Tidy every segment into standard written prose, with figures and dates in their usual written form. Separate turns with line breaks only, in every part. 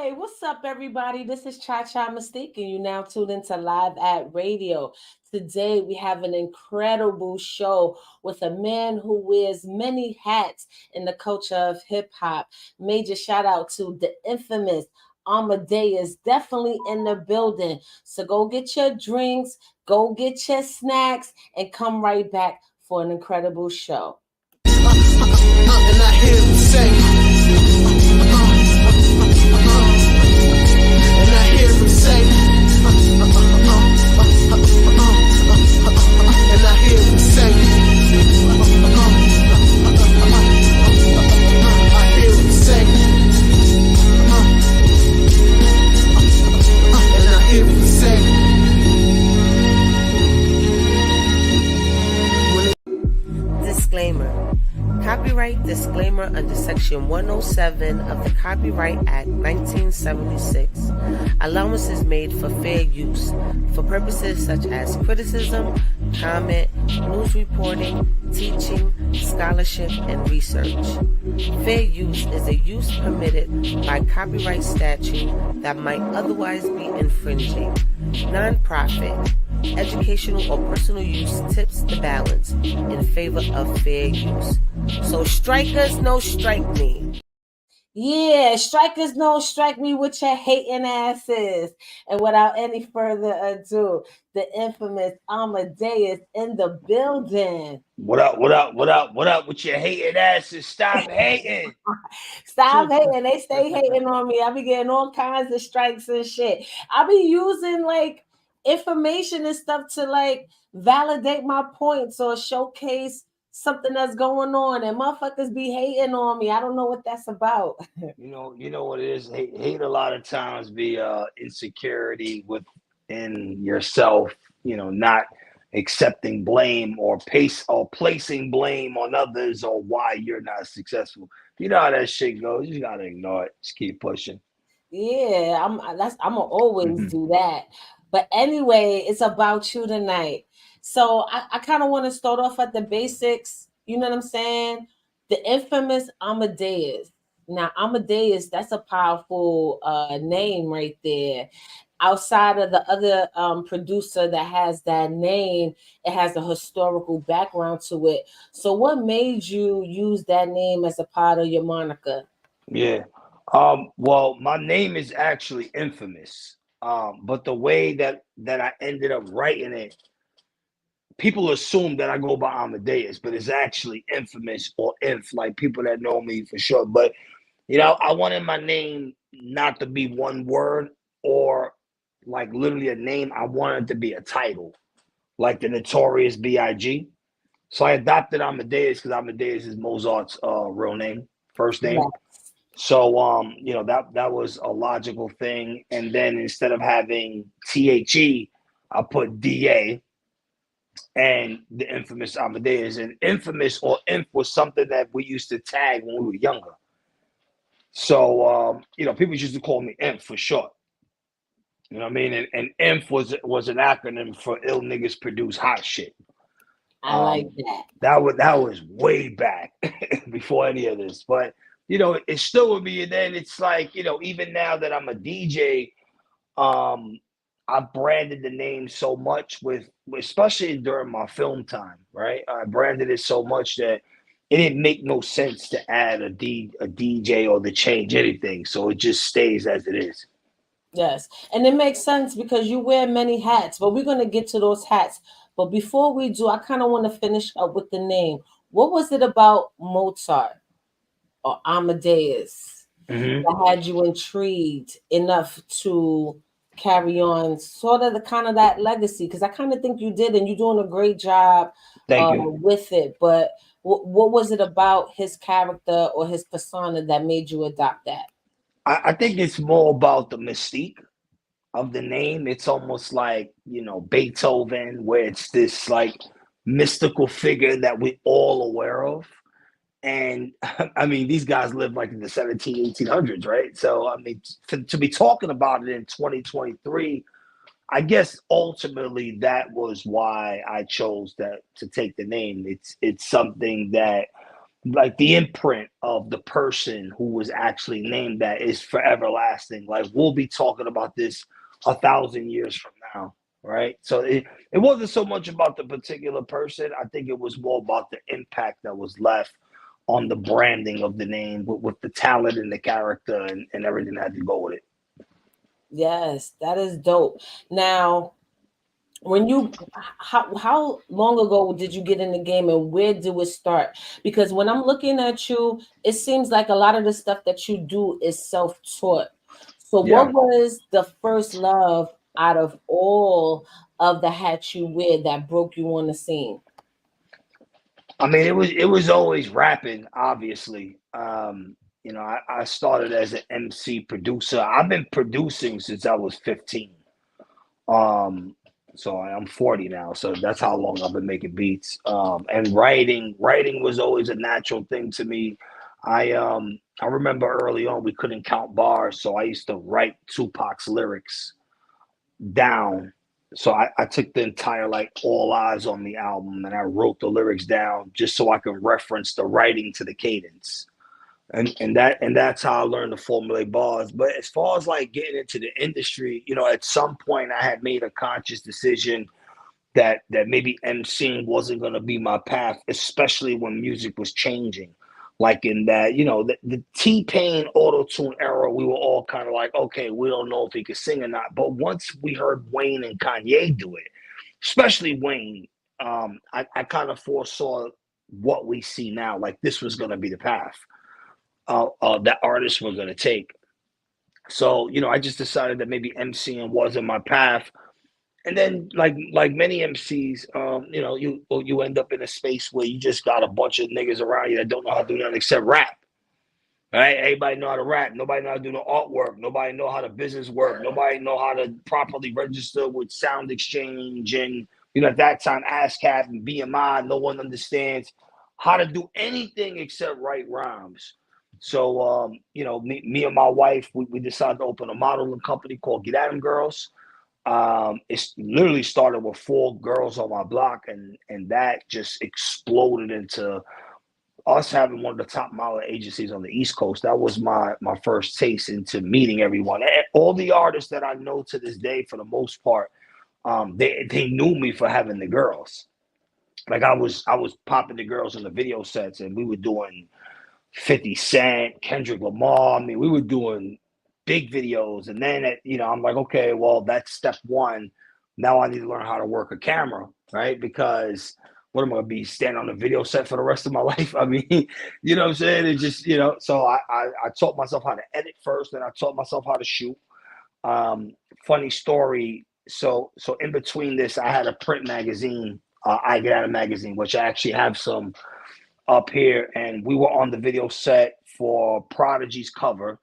Hey, what's up, everybody? This is Cha Cha Mystique, and you now tuned into Live at Radio. Today, we have an incredible show with a man who wears many hats in the culture of hip hop. Major shout out to the infamous Amadeuz, definitely in the building. So go get your drinks, go get your snacks, and come right back for an incredible show.
And I hear him say, and I hear him say, and I hear him say, I hear him say, and I hear him say.
Disclaimer. Copyright disclaimer under Section 107 of the Copyright Act 1976. Allowance is made for fair use for purposes such as criticism, comment, news reporting, teaching, scholarship, and research. Fair use is a use permitted by copyright statute that might otherwise be infringing. Non-profit, educational, or personal use tips the balance in favor of fair use. So strikers, no strike me.
Yeah, strikers don't strike me with your hating asses. And without any further ado, the infamous Amadeuz in the building.
What up, what up, what up, what up with your hating asses? Stop hating.
Stop hating. They stay hating on me. I be getting all kinds of strikes and shit. I be using like information and stuff to like validate my points or showcase something that's going on, and motherfuckers be hating on me. I don't know what that's about.
You know what it is. Hate a lot of times be insecurity within yourself. Not accepting blame or placing blame on others or why you're not successful. You know how that shit goes. You just gotta ignore it. Just keep pushing.
Yeah, I'ma always do that. But anyway, it's about you tonight. So I kind of want to start off at the basics. You know what I'm saying? The infamous Amadeuz. Now, Amadeuz, that's a powerful name right there. Outside of the other producer that has that name, it has a historical background to it. So what made you use that name as a part of your moniker?
Yeah. Well, my name is actually Infamous. But the way that I ended up writing it, people assume that I go by Amadeus, but it's actually Infamous or Inf, like people that know me for sure. But I wanted my name not to be one word or like literally a name. I wanted it to be a title, like the Notorious B.I.G. So I adopted Amadeus because Amadeus is Mozart's real name, first name.
Yes.
So that was a logical thing. And then instead of having THE, I put DA and the infamous Amadeus. And infamous or inf was something that we used to tag when we were younger. So people used to call me Inf for short. You know what I mean? And Inf was an acronym for ill niggas produce hot shit.
I like that.
That was way back before any of this. But it's still with me. And then it's like, even now that I'm a DJ, I branded the name so much especially during my film time, right? I branded it so much that it didn't make no sense to add a DJ or to change anything. So it just stays as it is.
Yes. And it makes sense because you wear many hats, but we're going to get to those hats. But before we do, I kind of want to finish up with the name. What was it about Mozart or Amadeus that had you intrigued enough to carry on sort of the kind of that legacy? Because I kind of think you did, and you're doing a great job with it. But what was it about his character or his persona that made you adopt that?
I think it's more about the mystique of the name. It's almost like, Beethoven, where it's this like mystical figure that we all aware of. And I mean, these guys lived like in the 1800s, right? So, I mean, to be talking about it in 2023, I guess ultimately that was why I chose to take the name. It's something that like the imprint of the person who was actually named that is forever lasting. Like we'll be talking about this 1,000 years from now, right? So it wasn't so much about the particular person. I think it was more about the impact that was left on the branding of the name with the talent and the character and everything that had to go with it.
Yes, that is dope. Now, when you how long ago did you get in the game and where do it start? Because when I'm looking at you, it seems like a lot of the stuff that you do is self-taught. So what
Yeah.
was the first love out of all of the hats you wear that broke you on the scene?
I mean, it was always rapping, obviously. I started as an MC producer. I've been producing since I was 15. Um, so I'm 40 now, so that's how long I've been making beats. And writing was always a natural thing to me. I remember early on we couldn't count bars, so I used to write Tupac's lyrics down. So I took the entire like All Eyes on Me album and I wrote the lyrics down just so I could reference the writing to the cadence. And that's how I learned to formulate bars. But as far as like getting into the industry, at some point I had made a conscious decision that maybe emceeing wasn't going to be my path, especially when music was changing. Like in that, the T Pain auto tune era, we were all kind of like, okay, we don't know if he could sing or not. But once we heard Wayne and Kanye do it, especially Wayne, I kind of foresaw what we see now. Like this was going to be the path that artists were going to take. So, I just decided that maybe MCing wasn't my path. And then, like many MCs, you end up in a space where you just got a bunch of niggas around you that don't know how to do nothing except rap. Right? Everybody know how to rap. Nobody know how to do the artwork. Nobody know how the business work. Nobody know how to properly register with Sound Exchange and at that time ASCAP and BMI. No one understands how to do anything except write rhymes. So me and my wife, we decided to open a modeling company called Get At 'Em Girls. It's literally started with 4 girls on my block, and that just exploded into us having one of the top modeling agencies on the East Coast. That was my first taste into meeting everyone. And all the artists that I know to this day, for the most part, they knew me for having the girls. Like I was popping the girls in the video sets, and we were doing 50 Cent, Kendrick Lamar. I mean, we were doing big videos. And then, I'm like, okay, well, that's step one. Now I need to learn how to work a camera, right? Because what am I going to be standing on a video set for the rest of my life? I mean, you know what I'm saying? It just, so I taught myself how to edit first, and I taught myself how to shoot. Funny story. So in between this, I had a print magazine, I Get Out of Magazine, which I actually have some up here, and we were on the video set for Prodigy's cover.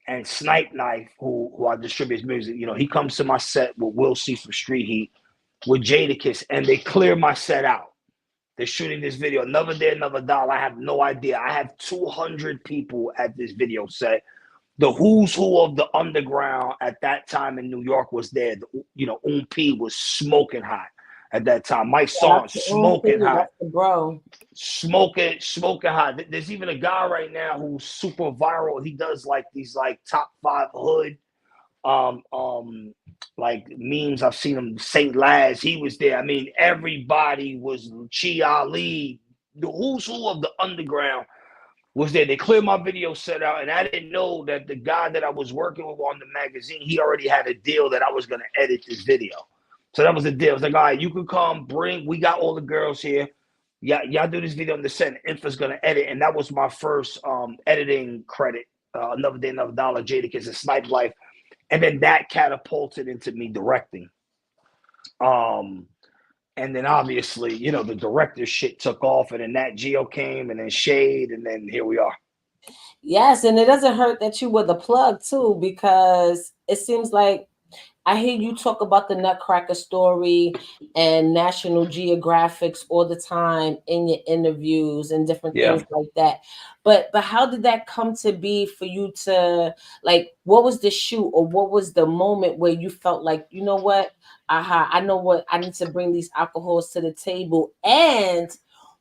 And Snipe Knife, who I distribute music, he comes to my set with Will C from Street Heat with Jadakiss, and they clear my set out. They're shooting this video, Another Day, Another Dollar. I have no idea. I have 200 people at this video set. The who's who of the underground at that time in New York was there. P was smoking hot at that time. Mike
Shout
Song
out to Uncle,
smoking hot.
that's the bro.
Smoking hot. There's even a guy right now who's super viral. He does like these like top 5 hood like memes. I've seen him. Saint Laz, he was there. I mean, everybody was. Chi Ali, the who's who of the underground was there. They cleared my video set out, and I didn't know that the guy that I was working with on the magazine, he already had a deal that I was going to edit this video. So that was the deal. It was like, all right, you can come, we got all the girls here. Yeah, y'all do this video on the set, and Infa's going to edit. And that was my first editing credit. Another Day, Another Dollar, Jadakiss, and Snipe Life. And then that catapulted into me directing. And then obviously, the director shit took off, and then Nat Geo came, and then Shade, and then here we are.
Yes, and it doesn't hurt that you were the plug too, because it seems like I hear you talk about the Nutcracker story and National Geographics all the time in your interviews and different things
Yeah.
like that. But how did that come to be for you to, like, what was the shoot or what was the moment where you felt like, you know what? I know what I need to bring these alcohols to the table, and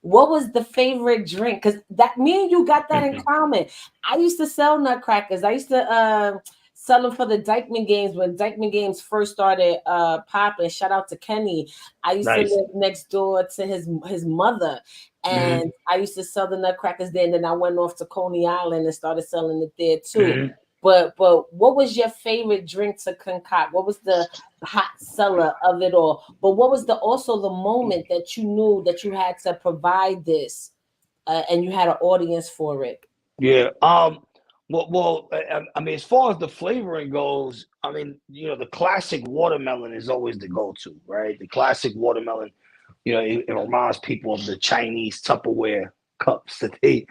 What was the favorite drink? Because that me and you got that in common. I used to sell nutcrackers. I used to sell them for the Dykeman games when Dykeman games first started popping. Shout out to Kenny. I used to
Nice.
live next door to his mother,
Hmm.
and I used to sell the nutcrackers there. And then I went off to Coney Island and started selling it there too.
Hmm.
But what was your favorite drink to concoct? What was the hot seller of it all? But what was the also the moment that you knew that you had to provide this, and you had an audience for it?
Yeah. I mean, as far as the flavoring goes, I mean, the classic watermelon is always the go-to, right? The classic watermelon. It reminds people of the Chinese Tupperware cups that they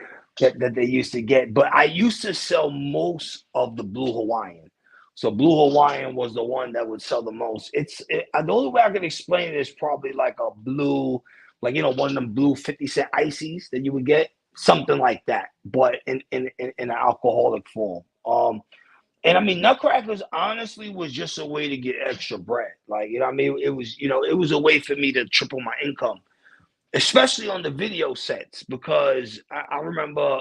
used to get. But I used to sell most of the Blue Hawaiian. So Blue Hawaiian was the one that would sell the most. The only way I can explain it is probably like a blue, like one of them blue 50-cent ices that you would get, something like that, but in an alcoholic form. And I mean, Nutcrackers honestly was just a way to get extra bread. Like, I mean, it was a way for me to triple my income, especially on the video sets, because I remember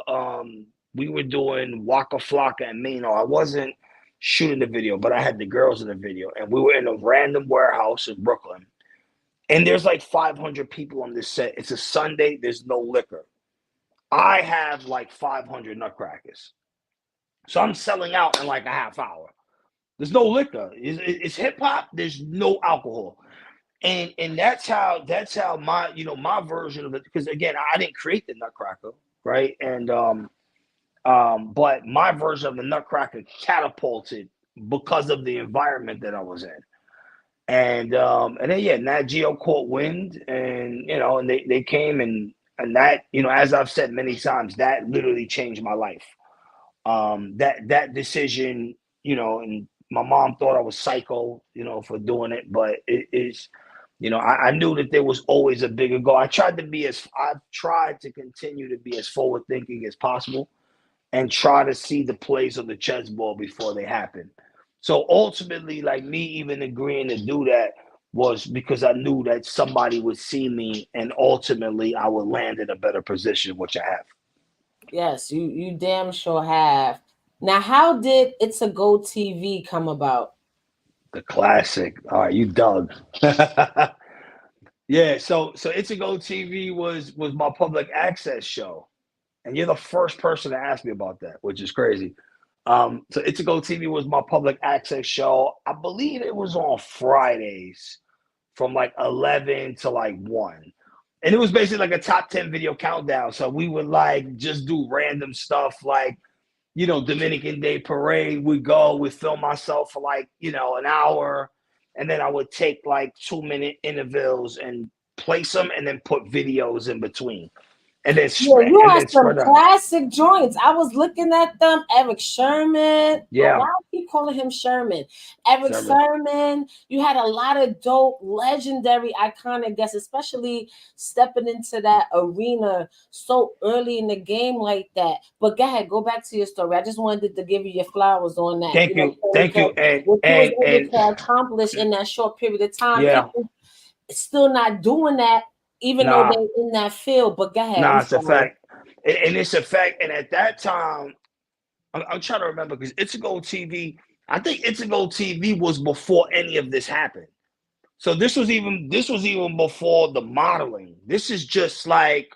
we were doing Waka Flocka and Mano. I wasn't shooting the video, but I had the girls in the video, and we were in a random warehouse in Brooklyn. And there's like 500 people on this set. It's a Sunday, there's no liquor. I have like 500 Nutcrackers. So I'm selling out in like a half hour. There's no liquor. It's hip hop. There's no alcohol, and that's how my version of it. Because again, I didn't create the Nutcracker, right? And but my version of the Nutcracker catapulted because of the environment that I was in. And then yeah, Nat Geo caught wind, and they came and that as I've said many times, that literally changed my life. That decision, and my mom thought I was psycho, for doing it, but it is, I knew that there was always a bigger goal. I tried to continue to be as forward thinking as possible and try to see the plays on the chessboard before they happen. So ultimately, like me even agreeing to do that was because I knew that somebody would see me and ultimately I would land in a better position, which I have.
Yes, you damn sure have. Now, how did It's a Go TV come about?
The classic. All right, you dug. Yeah, so It's a Go TV was my public access show, and you're the first person to ask me about that, which is crazy. So It's a Go TV was my public access show. I believe it was on Fridays from like 11 to like 1. And it was basically like a top 10 video countdown. So we would like just do random stuff like, Dominican Day Parade. We film myself for like, an hour. And then I would take like 2-minute intervals and place them and then put videos in between. And then
Yeah,
spread
you
and
had
then
some
spread out.
classic joints. I was looking at them. Eric Sherman. Oh, why
Yeah.
do I keep calling him Sherman? Eric
Sherman.
Sherman. You had a lot of dope, legendary, iconic guests, especially stepping into that arena so early in the game like that. But go ahead, go back to your story. I just wanted to give you your flowers on that.
Thank you. Thank
Because
you. And
what you was
and
able
and
to accomplish in that short period of time,
yeah.
people still not doing that, even though
Nah.
they're in that field. But go ahead, I'm
Nah, it's a
sorry.
fact. And it's a fact. And at that time, I'm trying to remember because It's a Go TV. I think It's a Go TV was before any of this happened. So this was even before the modeling. This is just like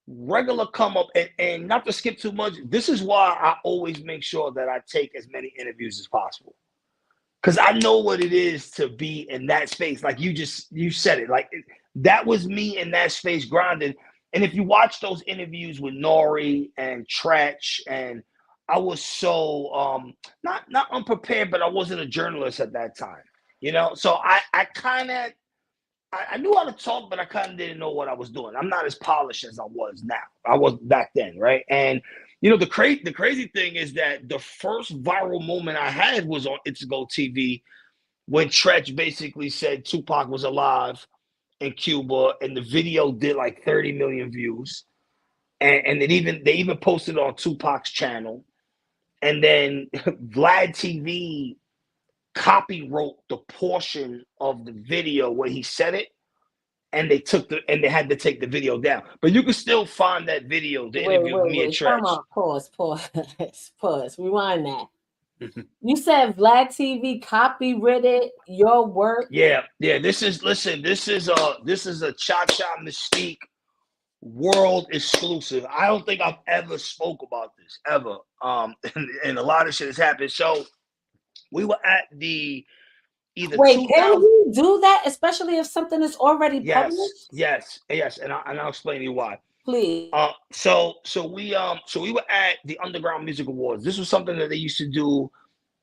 regular come up, and not to skip too much. This is why I always make sure that I take as many interviews as possible because I know what it is to be in that space. Like you said it. Like that was me in that space grinding. And if you watch those interviews with Nori and Tretch, and I was so not unprepared, but I wasn't a journalist at that time. So I kind of I knew how to talk, but I kind of didn't know what I was doing. I'm not as polished as I was now. I was back then, right? And the crazy thing is that the first viral moment I had was on It's a Go TV when Tretch basically said Tupac was alive in Cuba, and the video did like 30 million views, and they even posted it on Tupac's channel, and then Vlad TV copy wrote the portion of the video where he said it, and they had to take the video down. But you can still find that video, the
Wait,
interview with
wait,
me and
wait. Time
Tretch.
out. Pause, pause, pause. Rewind that. You said Vlad TV copyrighted your work.
Yeah, yeah. This is a Cha Cha Mystique world exclusive. I don't think I've ever spoke about this ever. And a lot of shit has happened. So we were at the either
Wait, can
2000.
we do that, especially if something is already
Yes,
published?
yes, yes, and I'll explain to you why.
Please.
So we were at the Underground Music Awards. This was something that they used to do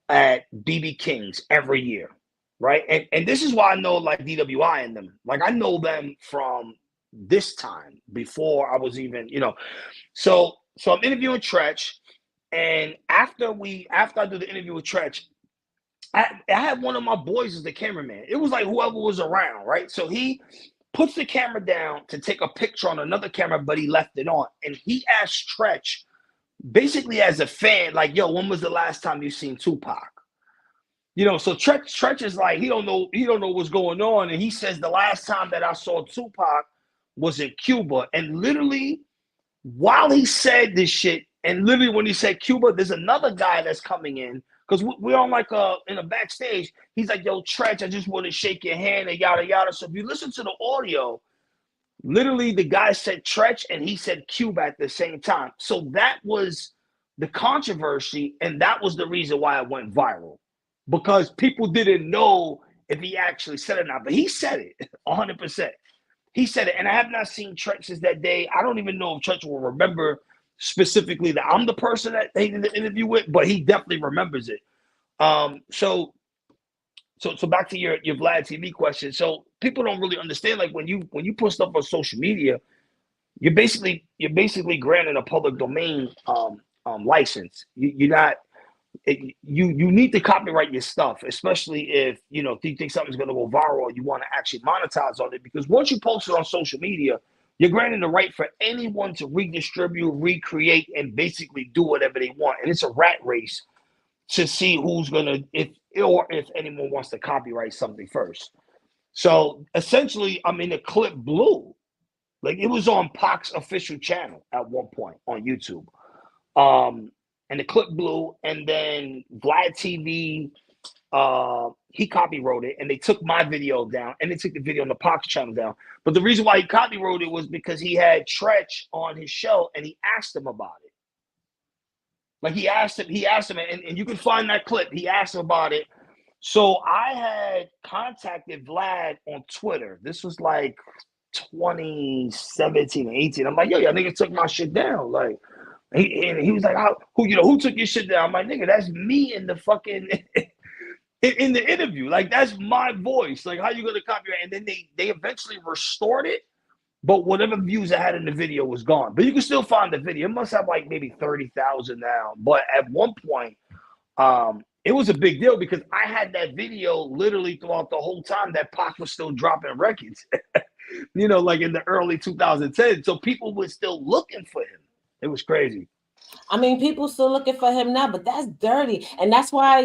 at BB King's every year, right? And this is why I know like DWI and them. Like I know them from this time before I was even, So I'm interviewing Tretch, and after I do the interview with Tretch, I had one of my boys as the cameraman. It was like whoever was around, right? So he puts the camera down to take a picture on another camera, but he left it on. And he asked Tretch, basically as a fan, like, yo, when was the last time you seen Tupac? So Tretch is like, he don't know what's going on. And he says the last time that I saw Tupac was in Cuba. And literally, while he said this shit, and literally when he said Cuba, there's another guy that's coming in, because we're on like in a backstage. He's like, yo, Tretch, I just want to shake your hand and yada yada. So if you listen to the audio, literally the guy said Tretch and he said Cuba at the same time. So that was the controversy, and that was the reason why it went viral, because people didn't know if he actually said it or not. But he said it 100%. He said it, and I have not seen Tretch since that day. I don't even know if Tretch will remember specifically that I'm the person that they did the interview with, but he definitely remembers it. So back to your Vlad TV question. So people don't really understand, like when you put stuff on social media, you're basically granted a public domain license. You're not. You need to copyright your stuff, especially if you think something's going to go viral or you want to actually monetize on it. Because once you post it on social media, you're granted the right for anyone to redistribute, recreate, and basically do whatever they want. And it's a rat race to see who's gonna if anyone wants to copyright something first. So essentially, I mean, the clip blew. Like it was on Pac's official channel at one point on YouTube. And the clip blew, and then Vlad TV, he copywrote it, and they took my video down, and they took the video on the Pac's channel down. But the reason why he copywrote it was because he had Tretch on his show, and he asked him about it. Like he asked him, and you can find that clip. He asked him about it. So I had contacted Vlad on Twitter. This was like 2017 or 18. I'm like, yo, y'all niggas took my shit down. Like, he was like, who took your shit down? I'm like, nigga, that's me in the fucking in the interview. Like, that's my voice. Like, how you gonna copyright? And then they eventually restored it, but whatever views I had in the video was gone. But you can still find the video. It must have like maybe 30,000 now. But at one point, it was a big deal because I had that video literally throughout the whole time that Pac was still dropping records. Like in the early 2010s. So people were still looking for him. It was crazy.
I mean, people still looking for him now, but that's dirty. And that's why,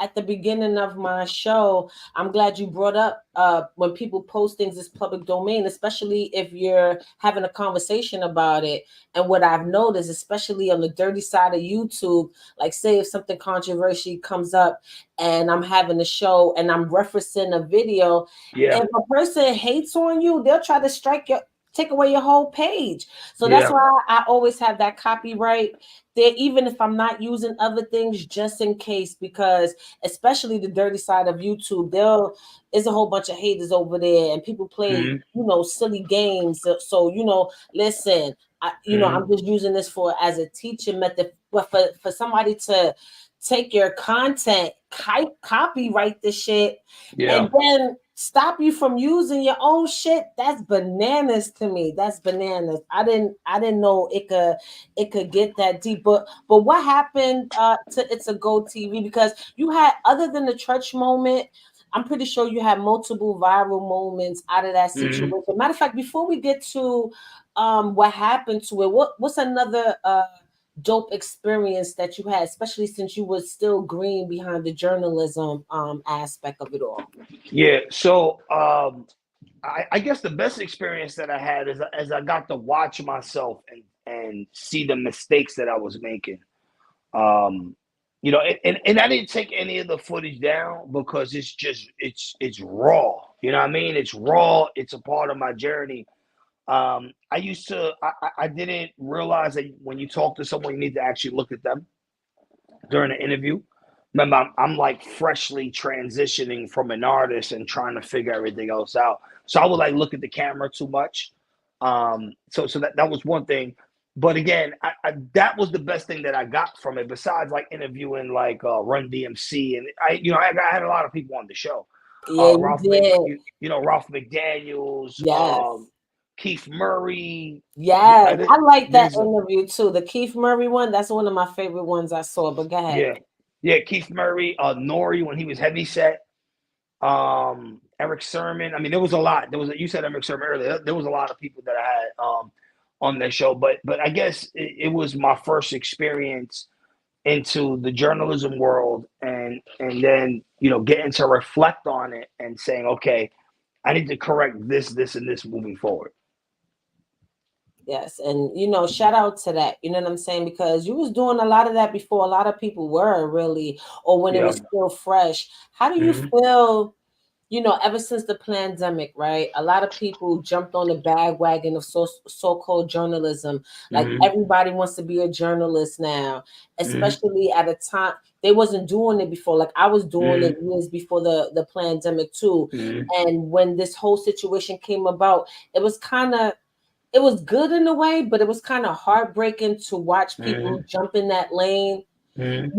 at the beginning of my show, I'm glad you brought up when people post things as public domain, especially if you're having a conversation about it. And what I've noticed, especially on the dirty side of YouTube, like say if something controversial comes up and I'm having a show and I'm referencing a video, if a person hates on you, they'll try to take away your whole page. So that's why I always have that copyright there, even if I'm not using other things, just in case, because especially the dirty side of YouTube, there is a whole bunch of haters over there and people play, silly games. So, listen, I'm just using this as a teaching method, but for somebody to take your content, copyright the shit, and then stop you from using your own shit, that's bananas to me. That's bananas. I didn't know it could get that deep. But what happened to It's a Go TV? Because you had, other than the church moment, I'm pretty sure you had multiple viral moments out of that situation. Matter of fact, before we get to what happened to it, what's another dope experience that you had, especially since you were still green behind the journalism aspect of it all?
Yeah. So I guess the best experience that I had is as I got to watch myself and see the mistakes that I was making. Um, and I didn't take any of the footage down because it's just it's raw. You know what I mean? It's raw. It's a part of my journey. I didn't realize that when you talk to someone, you need to actually look at them during the interview. Remember, I'm like freshly transitioning from an artist and trying to figure everything else out. So I would like look at the camera too much. So that was one thing. But again, that was the best thing that I got from it. Besides like interviewing like Run DMC, and I had a lot of people on the show.
Yeah, you
Ralph
did.
Ralph McDaniels,
Yes.
Keith Murray.
Yes. I like that
There's
interview too. The Keith Murray one, that's one of my favorite ones I saw. But go ahead.
yeah, Keith Murray, Nori when he was heavy set, Eric Sermon. I mean, there was a lot. You said Eric Sermon earlier. There was a lot of people that I had on that show, but I guess it was my first experience into the journalism world, and then getting to reflect on it and saying, okay, I need to correct this, and this moving forward.
Yes, and shout out to that. You know what I'm saying? Because you was doing a lot of that before a lot of people were really, or when it was still fresh. How do you feel? Ever since the pandemic, right? A lot of people jumped on the bandwagon of so-called journalism. Like everybody wants to be a journalist now, especially at a time they wasn't doing it before. Like I was doing it years before the pandemic too. And when this whole situation came about, it was good in a way, but it was kind of heartbreaking to watch people jump in that lane, and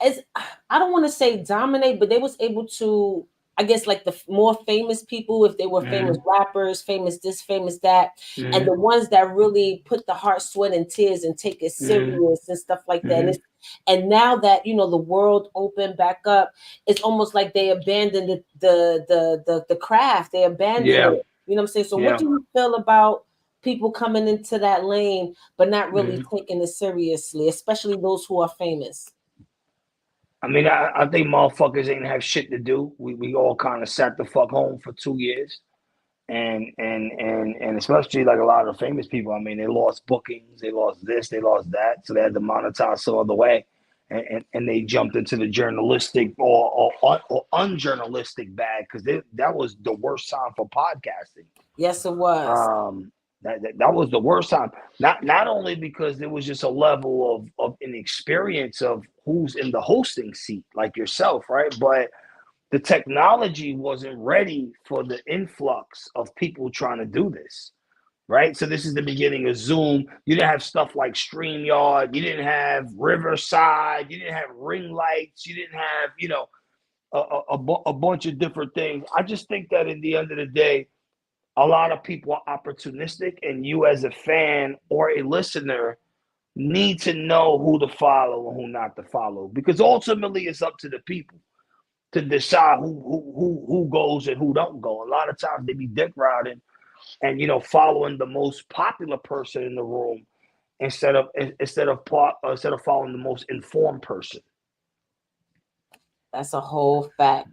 I don't want to say dominate, but they was able to, I guess, like the more famous people, if they were famous rappers, famous this, famous that, and the ones that really put the heart, sweat, and tears and take it serious and stuff like that. And now that the world opened back up, it's almost like they abandoned the craft. They abandoned it. You know what I'm saying? So what do you feel about people coming into that lane but not really taking it seriously, especially those who are famous?
I mean, I think motherfuckers ain't have shit to do. We all kind of sat the fuck home for 2 years, and especially like a lot of the famous people. I mean, they lost bookings, they lost this, they lost that, so they had to monetize some other way, and they jumped into the journalistic or unjournalistic bag because that was the worst time for podcasting.
Yes, it was.
That was the worst time. Not only because there was just a level of inexperience of who's in the hosting seat, like yourself, right? But the technology wasn't ready for the influx of people trying to do this, right? So this is the beginning of Zoom. You didn't have stuff like StreamYard. You didn't have Riverside. You didn't have ring lights. You didn't have, a bunch of different things. I just think that in the end of the day, a lot of people are opportunistic, and you as a fan or a listener need to know who to follow and who not to follow, because ultimately it's up to the people to decide who goes and who don't go. A lot of times they be dick riding and following the most popular person in the room instead of following the most informed person.
That's a whole fact.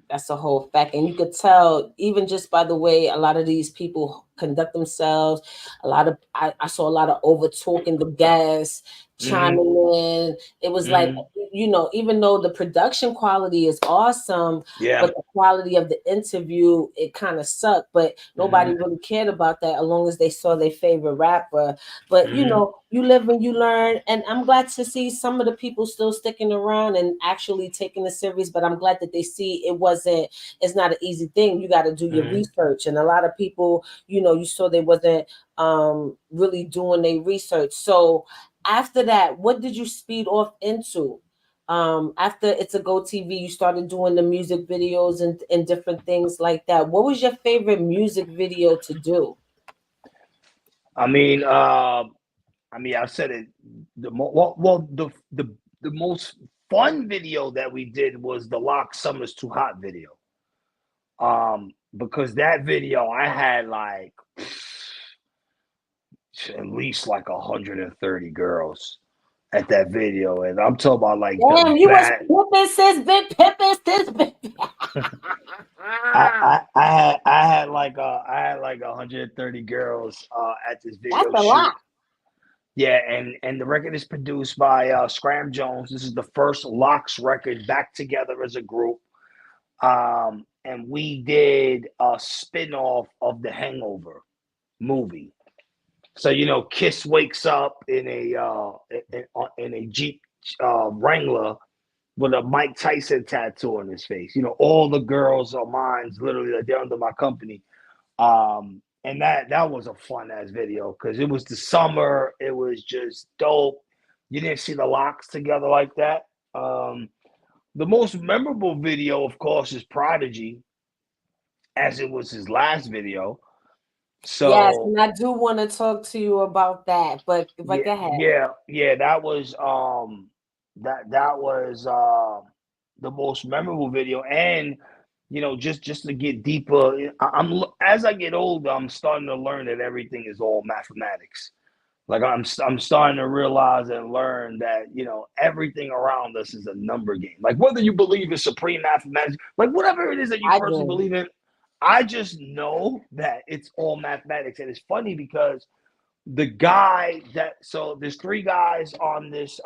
And you could tell even just by the way a lot of these people conduct themselves. I saw a lot of over talking the guests, chiming in. It was like, even though the production quality is awesome, but the quality of the interview, it kind of sucked. But nobody really cared about that as long as they saw their favorite rapper. But you live and you learn, and I'm glad to see some of the people still sticking around and actually taking it serious. But I'm glad that they see it's not an easy thing. You got to do your research, and a lot of people, you saw they wasn't really doing their research. So after that, what did you speed off into? After It's a Go TV, you started doing the music videos and different things like that. What was your favorite music video to do?
I mean, I said it. The most fun video that we did was the Lock Summer's Too Hot video. Because that video, I had like at least like 130 girls at that video, and I'm talking about like
damn, you was pimping, sis, big pimping, sis, big.
I I had like 130 girls at this
That's
video
a
shoot.
lot.
Yeah, and the record is produced by Scram Jones. This is the first Locks record back together as a group. And we did a spin-off of the Hangover movie. So Kiss wakes up in a Jeep Wrangler with a Mike Tyson tattoo on his face. All the girls are mine, literally, like, they're under my company. And that was a fun ass video because it was the summer. It was just dope. You didn't see the Locks together like that. The most memorable video, of course, is Prodigy, as it was his last video.
Yes,
So
and I do want to talk to you about that, but
yeah,
go ahead.
yeah, that was the most memorable video. And just to get deeper, I'm as I get older, I'm starting to learn that everything is all mathematics. Like I'm starting to realize and learn that everything around us is a number game. Like whether you believe in supreme mathematics, like whatever it is that you
I
personally
do.
believe in, I just know that it's all mathematics. And it's funny because the guy that so there's three guys on this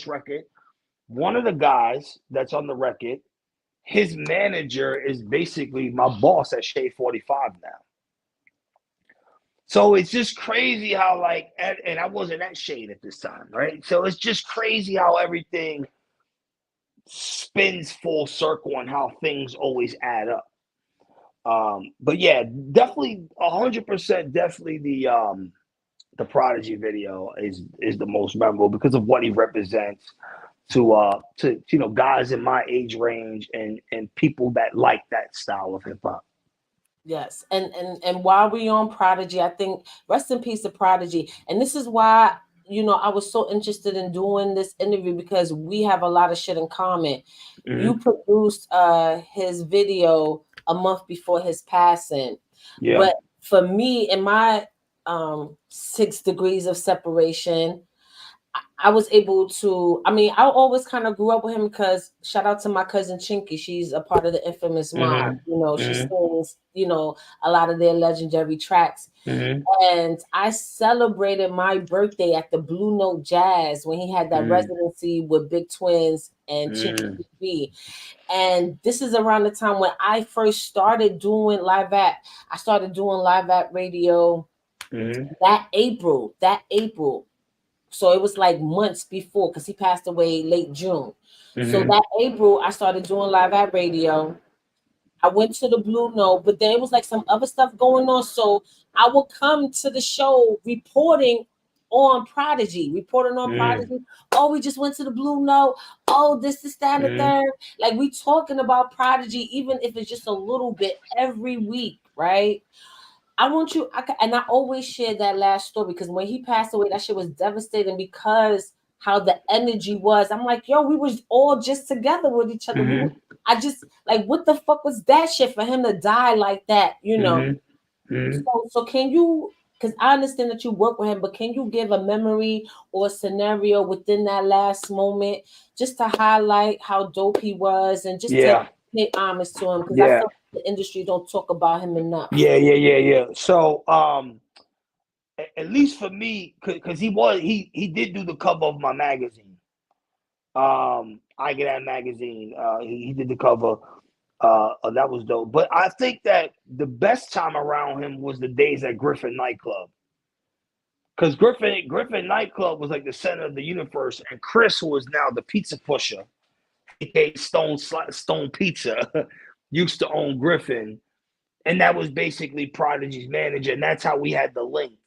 record. One of the guys that's on the record, his manager is basically my boss at Shade 45 now. So it's just crazy how and I wasn't at Shade at this time, right? So it's just crazy how everything spins full circle and how things always add up. But yeah, definitely 100%, definitely the Prodigy video is the most memorable because of what he represents to guys in my age range and people that like that style of hip hop.
Yes, and while we on Prodigy, I think rest in peace to Prodigy. And this is why I was so interested in doing this interview because we have a lot of shit in common. You
Mm-hmm.
produced his video a month before his passing,
Yeah.
but for me, in my 6 degrees of separation, I was able to. I mean, I always kind of grew up with him because shout out to my cousin Chinky. She's a part of the Inphamus Mob. She
Mm-hmm.
sings, a lot of their legendary tracks.
Mm-hmm.
And I celebrated my birthday at the Blue Note Jazz when he had that
Mm-hmm.
residency with Big Twins and Chinky
Mm-hmm.
B. And this is around the time when I first started doing live at. I started doing live at radio
Mm-hmm.
that April. That April. So it was like months before because he passed away late June. So
Mm-hmm.
that April, I started doing live at radio. I went to the Blue Note, but there was like some other stuff going on. So I would come to the show reporting on
Mm-hmm.
Prodigy. Oh, we just went to the Blue Note. Oh, this, that, and the
Mm-hmm.
third. Like we talking about Prodigy, even if it's just a little bit every week, right? I want you, and I always share that last story because when he passed away, that shit was devastating because how the energy was. I'm like, yo, we was all just together with each other. I just like, what the fuck was that shit for him to die like that?
Mm-hmm. Mm-hmm.
So can you? Because I understand that you work with him, but can you give a memory or a scenario within that last moment just to highlight how dope he was and just to
Yeah.
pay homage to him? Because I
Yeah.
feel like the industry don't talk about him enough.
Yeah. So at least for me, because he did do the cover of my magazine. I Get That magazine. He did the cover. That was dope. But I think that the best time around him was the days at Griffin nightclub. Because Griffin nightclub was like the center of the universe, and Chris, who is now the pizza pusher, aka Stone Pizza, used to own Griffin, and that was basically Prodigy's manager, and that's how we had the link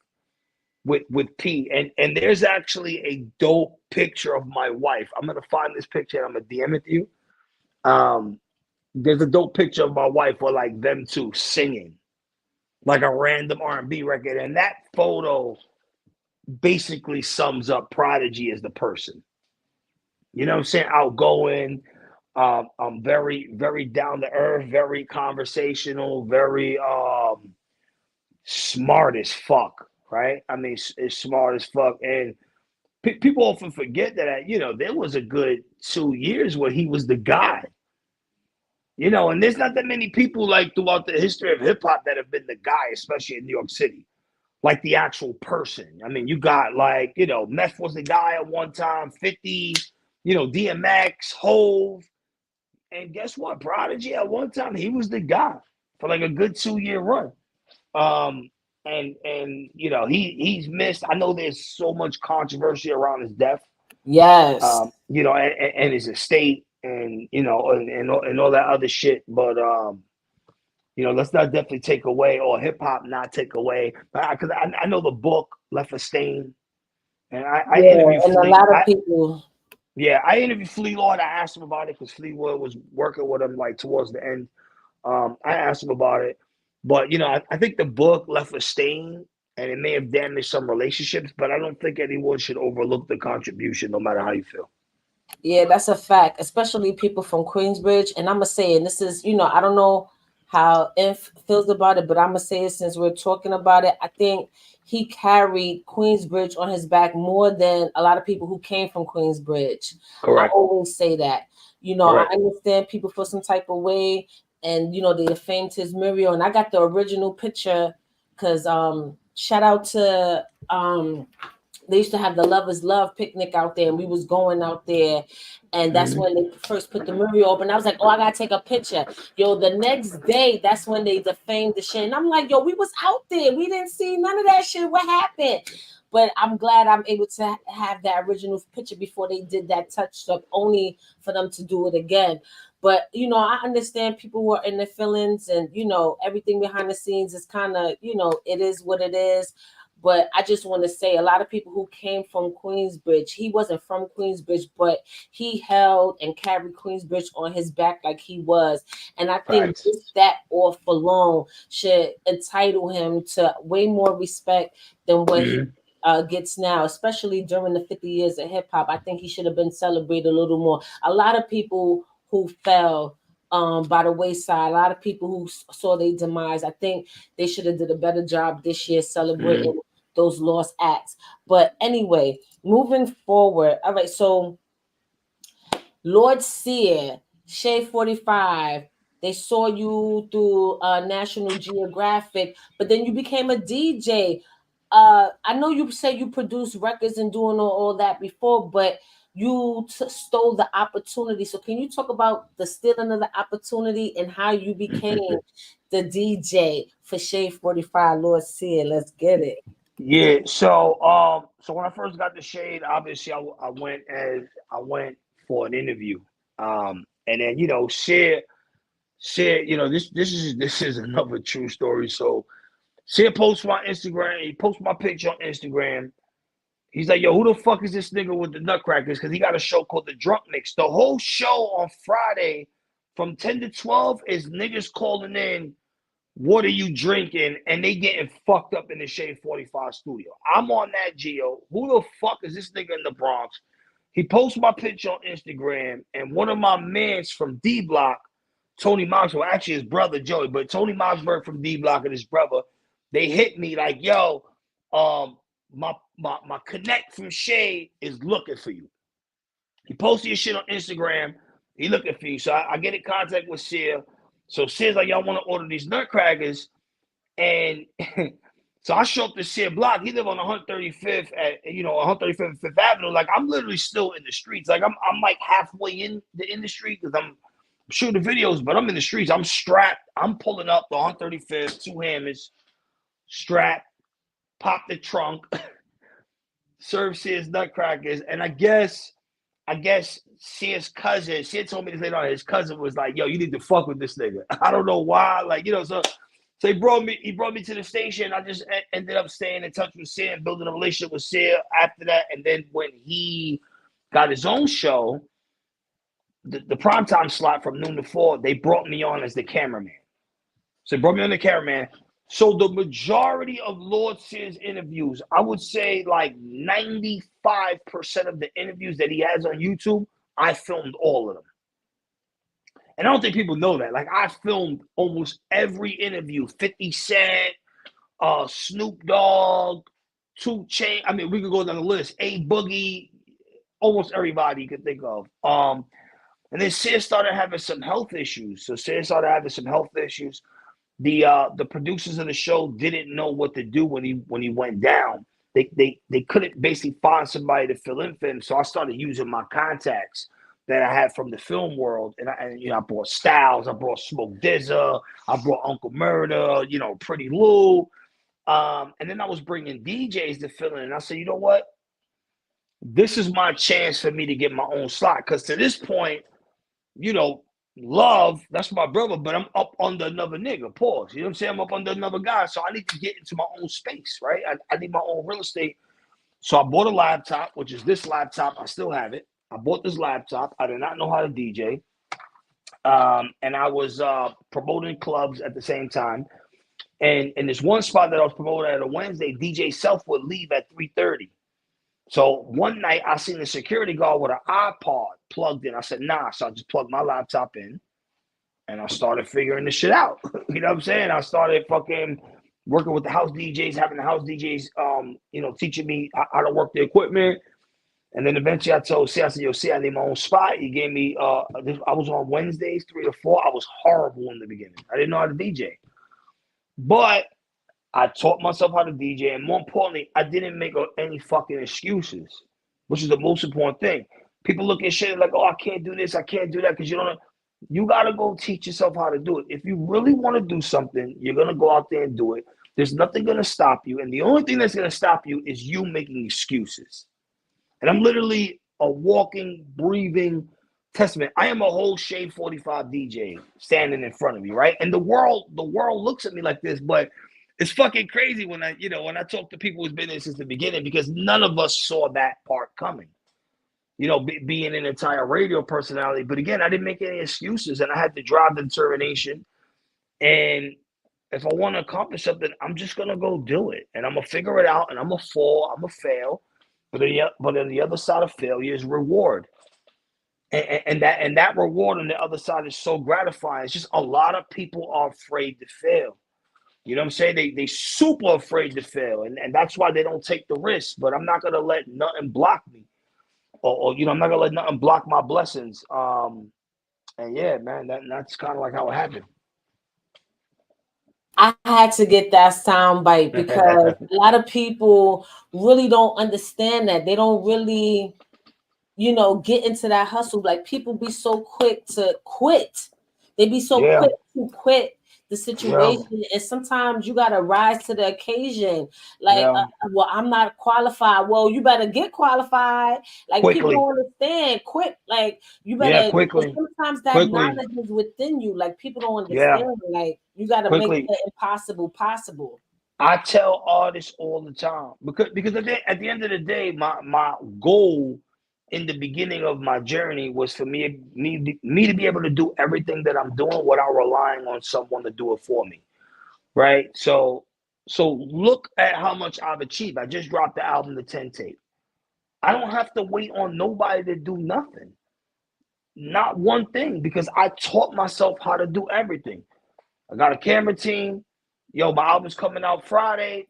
with P. And there's actually a dope picture of my wife. I'm gonna find this picture and I'm gonna DM it to you. There's a dope picture of my wife with like them two singing like a random R&B record, and that photo basically sums up Prodigy as the person. You know what I'm saying? Outgoing, very, very down to earth, very conversational, very smart as fuck, right? I mean, it's smart as fuck. And people often forget that, there was a good 2 years where he was the guy. You know, and there's not that many people like throughout the history of hip hop that have been the guy, especially in New York City, like the actual person. I mean, you got like, you know, Meth was the guy at one time, 50, you know, DMX, Hove. And guess what? Prodigy at one time, he was the guy for like a good 2 year run. Um, and you know, he's missed. I know there's so much controversy around his death.
Yes.
You know, and his estate, and you know, and all that other shit. But you know, let's not definitely take away, or hip hop not take away, because I know the book left a stain, and I
Yeah,
interviewed
and a
Flea.
lot of people.
Yeah, I interviewed Flea Lord. I asked him about it because Fleetwood was working with him like towards the end. I asked him about it, but you know, I think the book left a stain, and it may have damaged some relationships. But I don't think anyone should overlook the contribution, no matter how you feel.
Yeah, that's a fact, especially people from Queensbridge. And I'm gonna say, and this is, I don't know how Inf feels about it, but I'm gonna say it since we're talking about it. I think he carried Queensbridge on his back more than a lot of people who came from Queensbridge. I
Correct.
always say that. I
Correct.
understand people feel some type of way, and they defamed his Muriel, and I got the original picture because shout out to they used to have the Lovers Love picnic out there, and we was going out there, and that's when they first put the Muriel up, and I was like, oh, I gotta take a picture. Yo, the next day, that's when they defamed the shit, and I'm like, yo, we was out there, we didn't see none of that shit. What happened? But I'm glad I'm able to have that original picture before they did that touch up, only for them to do it again. But I understand people who are in their feelings, and everything behind the scenes is kind of, it is what it is. But I just want to say, a lot of people who came from Queensbridge, he wasn't from Queensbridge, but he held and carried Queensbridge on his back like he was. And I think
Facts.
just that off alone should entitle him to way more respect than what he gets now, especially during the 50 years of hip hop. I think he should have been celebrated a little more. A lot of people who fell by the wayside, a lot of people who saw their demise, I think they should have did a better job this year celebrating those lost acts. But anyway, moving forward. All right, so Lord Sear, Shea 45, they saw you through National Geographic, but then you became a DJ. I know you said you produced records and doing all that before, but you stole the opportunity. So can you talk about the stealing of the opportunity and how you became the DJ for Shea 45, Lord Sear? Let's get it.
Yeah. So when I first got the shade, obviously I went for an interview. And then share. This is another true story. So share posts my Instagram. He posts my picture on Instagram. He's like, yo, who the fuck is this nigga with the Nutcrackers? Because he got a show called The Drunk Mix. The whole show on Friday from 10 to 12 is niggas calling in, what are you drinking? And they getting fucked up in the Shade 45 studio. I'm on that Geo. Who the fuck is this nigga in the Bronx? He posts my picture on Instagram, and one of my mans from D Block, Tony Moxburg, actually his brother Joey, but Tony Moxburg from D Block and his brother, they hit me like, yo, my connect from Shade is looking for you. He posted your shit on Instagram. He looking for you. So I get in contact with Sia. So Sia's like, y'all want to order these nutcrackers? And so I show up to Sia Block. He live on 135th at 135th and 5th Avenue. Like I'm literally still in the streets. Like I'm like halfway in the industry because I'm shooting videos, but I'm in the streets. I'm strapped. I'm pulling up the 135th, two hammers, strapped, pop the trunk, serve Sia's nutcrackers, and I guess Sia's cousin, Sia told me this later on, his cousin was like, yo, you need to fuck with this nigga. I don't know why. Like, so he brought me to the station. I just ended up staying in touch with Sia and building a relationship with Sia after that. And then when he got his own show, the primetime slot from noon to 4, they brought me on as the cameraman. So they brought me on the cameraman. So the majority of Lord Sear's interviews, I would say like 95% of the interviews that he has on YouTube, I filmed all of them. And I don't think people know that. Like I filmed almost every interview, 50 Cent, Snoop Dogg, 2 Chainz. I mean, we could go down the list. A Boogie, almost everybody you could think of. And then Sid started having some health issues. So Sid started having some health issues. The producers of the show didn't know what to do when he went down. They couldn't basically find somebody to fill in for him. So I started using my contacts that I had from the film world, and I brought Styles, I brought Smoke Dizza, I brought Uncle Murder, Pretty Lou, and then I was bringing DJs to fill in. And I said, you know what? This is my chance for me to get my own slot, because to this point, Love, that's my brother, but I'm up under another nigga. Pause. You know what I'm saying? I'm up under another guy. So I need to get into my own space, right? I need my own real estate. So I bought a laptop, which is this laptop. I still have it. I bought this laptop. I did not know how to DJ. And I was promoting clubs at the same time. And in this one spot that I was promoting at a Wednesday, DJ Self would leave at 3:30. So one night I seen the security guard with an iPod plugged in. I said, nah. So I just plugged my laptop in and I started figuring this shit out. You know what I'm saying? I started fucking working with the house DJs, having the house DJs, teaching me how to work the equipment. And then eventually I said, yo, see, I need my own spot. He gave me, I was on Wednesdays, 3 to 4. I was horrible in the beginning. I didn't know how to DJ. But I taught myself how to DJ, and more importantly, I didn't make any fucking excuses, which is the most important thing. People look at shit like, oh, I can't do this, I can't do that, because you don't know. You got to go teach yourself how to do it. If you really want to do something, you're going to go out there and do it. There's nothing going to stop you, and the only thing that's going to stop you is you making excuses. And I'm literally a walking, breathing testament. I am a whole Shade 45 DJ standing in front of me, right? And the world looks at me like this, but it's fucking crazy when I talk to people who's been there since the beginning, because none of us saw that part coming. Being an entire radio personality. But again, I didn't make any excuses, and I had to drive the determination. And if I want to accomplish something, I'm just gonna go do it, and I'm gonna figure it out, and I'm gonna fall, I'm gonna fail. But on the other side of failure is reward. And that reward on the other side is so gratifying. It's just a lot of people are afraid to fail. You know what I'm saying? They super afraid to fail, and that's why they don't take the risk. But I'm not gonna let nothing block me, or I'm not gonna let nothing block my blessings. And yeah, man, that's kind of like how it happened.
I had to get that sound bite because a lot of people really don't understand that. They don't really, get into that hustle. Like, people be so quick to quit. They be so quick to quit the situation, and sometimes you gotta rise to the occasion. Like, well, I'm not qualified. Well, you better get qualified. Like, quickly. People don't understand. Quick, like, you better quickly. Sometimes that knowledge is within you. Like, people don't understand. Like, you gotta make the impossible possible.
I tell artists all the time, because at the end of the day, my goal in the beginning of my journey was for me to be able to do everything that I'm doing without relying on someone to do it for me, right? So look at how much I've achieved. I just dropped the album, The 10 Tape. I don't have to wait on nobody to do nothing, not one thing, because I taught myself how to do everything. I got a camera team. Yo, my album's coming out Friday.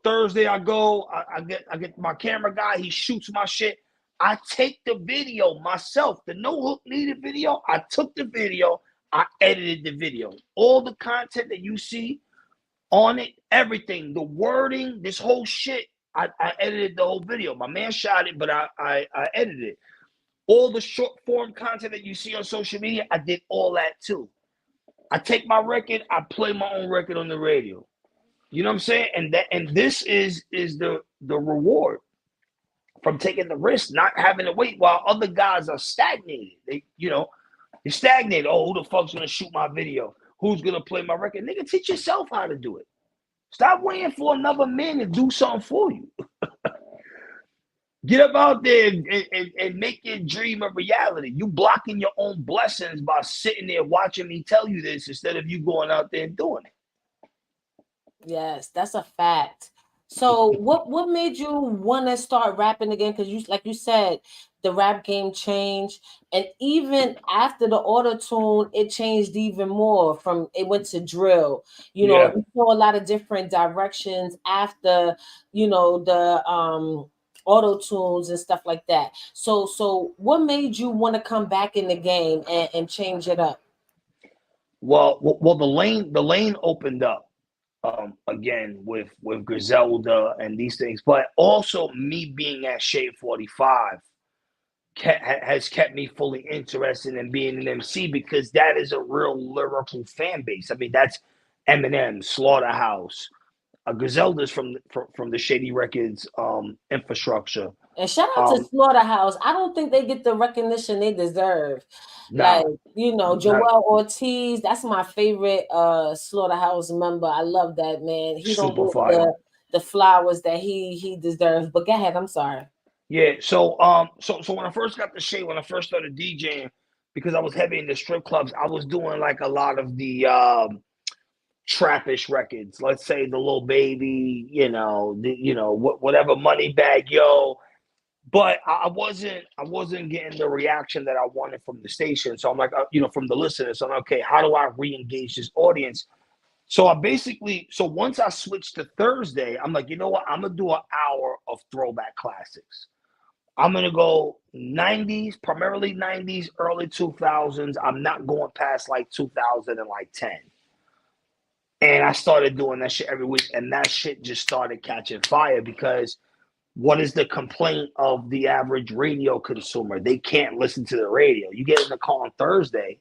Thursday I go, I get my camera guy, he shoots my shit. I take the video myself. The No Hook Needed video, I took the video, I edited the video. All the content that you see on it, everything, the wording, this whole shit, I edited the whole video. My man shot it, but I edited it. All the short form content that you see on social media, I did all that too. I take my record, I play my own record on the radio. You know what I'm saying? And this is the reward from taking the risk, not having to wait while other guys are stagnated. They're stagnated. Oh, who the fuck's gonna shoot my video? Who's gonna play my record? Nigga, teach yourself how to do it. Stop waiting for another man to do something for you. Get up out there and make your dream a reality. You blocking your own blessings by sitting there watching me tell you this instead of you going out there and doing it.
Yes, that's a fact. So what made you want to start rapping again? Because like you said, the rap game changed, and even after the auto tune, it changed even more. It went to drill. You saw a lot of different directions after the auto tunes and stuff like that. So what made you want to come back in the game and change it up?
Well, the lane opened up again with Griselda and these things, but also me being at Shade 45 has kept me fully interested in being an MC because that is a real lyrical fan base. I mean, that's Eminem, Slaughterhouse, Griselda's from the Shady Records infrastructure.
And shout out to
Um,
Slaughterhouse. I don't think they get the recognition they deserve. Like,
nah, not
Joel Ortiz, that's my favorite Slaughterhouse member. I love that man. He don't
super
get
fire.
the flowers that he deserves. But go ahead, I'm sorry.
Yeah, so when I first got the Shade, when I first started DJing, because I was heavy in the strip clubs, I was doing like a lot of the trappish records. Let's say the Little Baby, whatever Money Bag Yo. But I wasn't getting the reaction that I wanted from the station. So I'm like, from the listeners. So I'm like, okay, how do I re-engage this audience? So once I switched to Thursday, I'm like, you know what? I'm gonna do an hour of throwback classics. I'm gonna go 90s, primarily 90s, early 2000s. I'm not going past like 2010. And I started doing that shit every week, and that shit just started catching fire because what is the complaint of the average radio consumer? They can't listen to the radio. You get in the car on Thursday,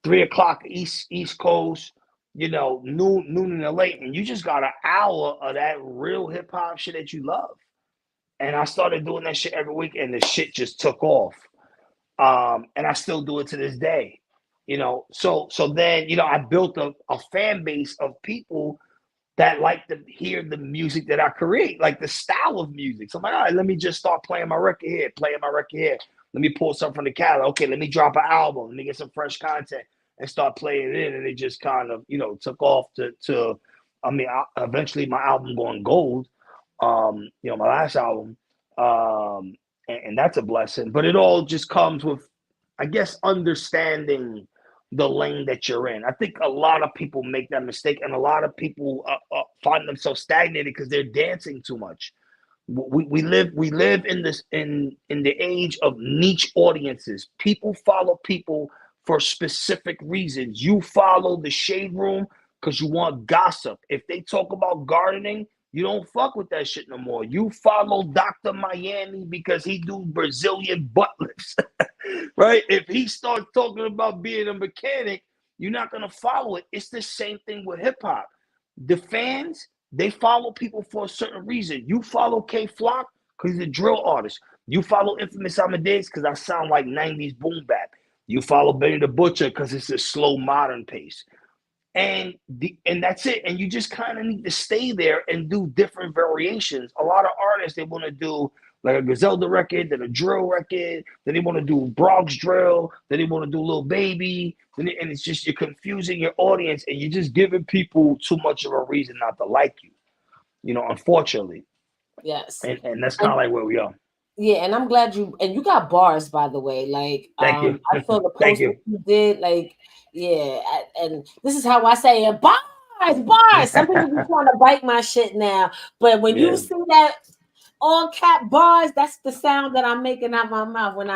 3 o'clock East Coast, noon in LA, and you just got an hour of that real hip hop shit that you love. And I started doing that shit every week, and the shit just took off. And I still do it to this day. So then I built a fan base of people that like to hear the music that I create, like the style of music. So I'm like, all right, let me just start playing my record here, Let me pull something from the catalog. Okay, let me drop an album. Let me get some fresh content and start playing it in. And it just kind of, took off eventually my album going gold, my last album. And that's a blessing. But it all just comes with, I guess, understanding the lane that you're in. I think a lot of people make that mistake, and a lot of people find themselves stagnated because they're dancing too much. We live in the age of niche audiences. People follow people for specific reasons. You follow the Shade Room because you want gossip. If they talk about gardening, you don't fuck with that shit no more. You follow Dr. Miami because he do Brazilian butt lifts. Right? If he starts talking about being a mechanic, you're not going to follow it. It's the same thing with hip hop. The fans, they follow people for a certain reason. You follow K Flock because he's a drill artist. You follow Inphamus Amadeuz because I sound like 90s boom bap. You follow Benny the Butcher because it's a slow modern pace. And that's it. And you just kind of need to stay there and do different variations. A lot of artists, they want to do like a Griselda record, then a drill record, then they want to do Bronx drill, then they want to do Lil Baby, and it's just you're confusing your audience and you're just giving people too much of a reason not to like you, unfortunately.
Yes.
And that's kind
And
of like where we are.
yeah, and I'm glad you got bars, by the way. Like,
Thank you.
I saw the
Thank
post that
you.
you did. Like, yeah, and this is how I say it: bars, bars. Some people be trying to bite my shit now, but when you
Yeah,
see that all cap bars, that's the sound that I'm making out my mouth when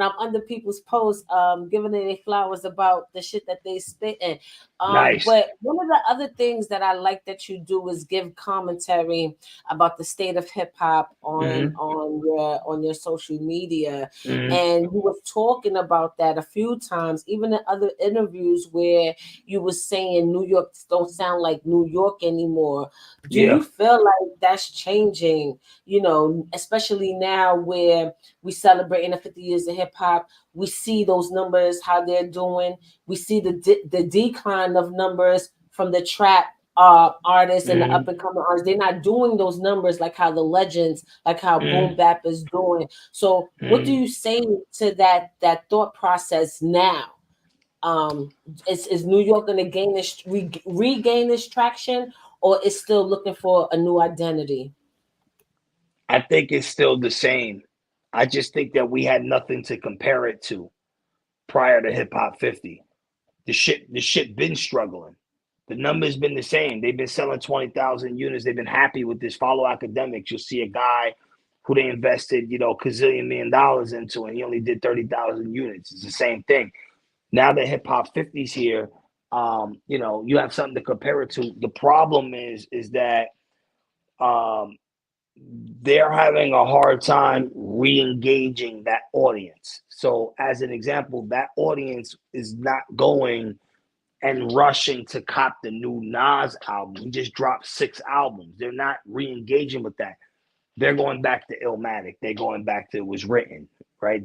I'm under people's posts, giving them their flowers about the shit that they spit in.
nice.
But one of the other things that I like that you do is give commentary about the state of hip hop on
Mm-hmm.
your social media,
Mm-hmm.
and you was talking about that a few times, even in other interviews where you was saying New York don't sound like New York anymore. Do you
Yeah.
feel like that's changing? Especially now where we celebrating the 50 years of hip hop, we see those numbers, how they're doing. We see the decline of numbers from the trap artists and the up
Mm-hmm.
and coming artists. They're not doing those numbers like how the legends, like how Boom
Mm-hmm.
Bap is doing. So, what do
Mm-hmm.
you say to that thought process now? Um, is New York going to regain this traction, or is still looking for a new identity?
I think it's still the same. I just think that we had nothing to compare it to prior to Hip Hop 50. The shit been struggling. The numbers been the same. They've been selling 20,000 units. They've been happy with this. Follow academics. You'll see a guy who they invested, $1 gazillion into, and he only did 30,000 units. It's the same thing. Now that hip hop 50's here, you have something to compare it to. The problem is that they're having a hard time re-engaging that audience. So, as an example, that audience is not going and rushing to cop the new Nas album. He just dropped 6 albums. They're not re-engaging with that. They're going back to Illmatic. They're going back to It Was Written, right?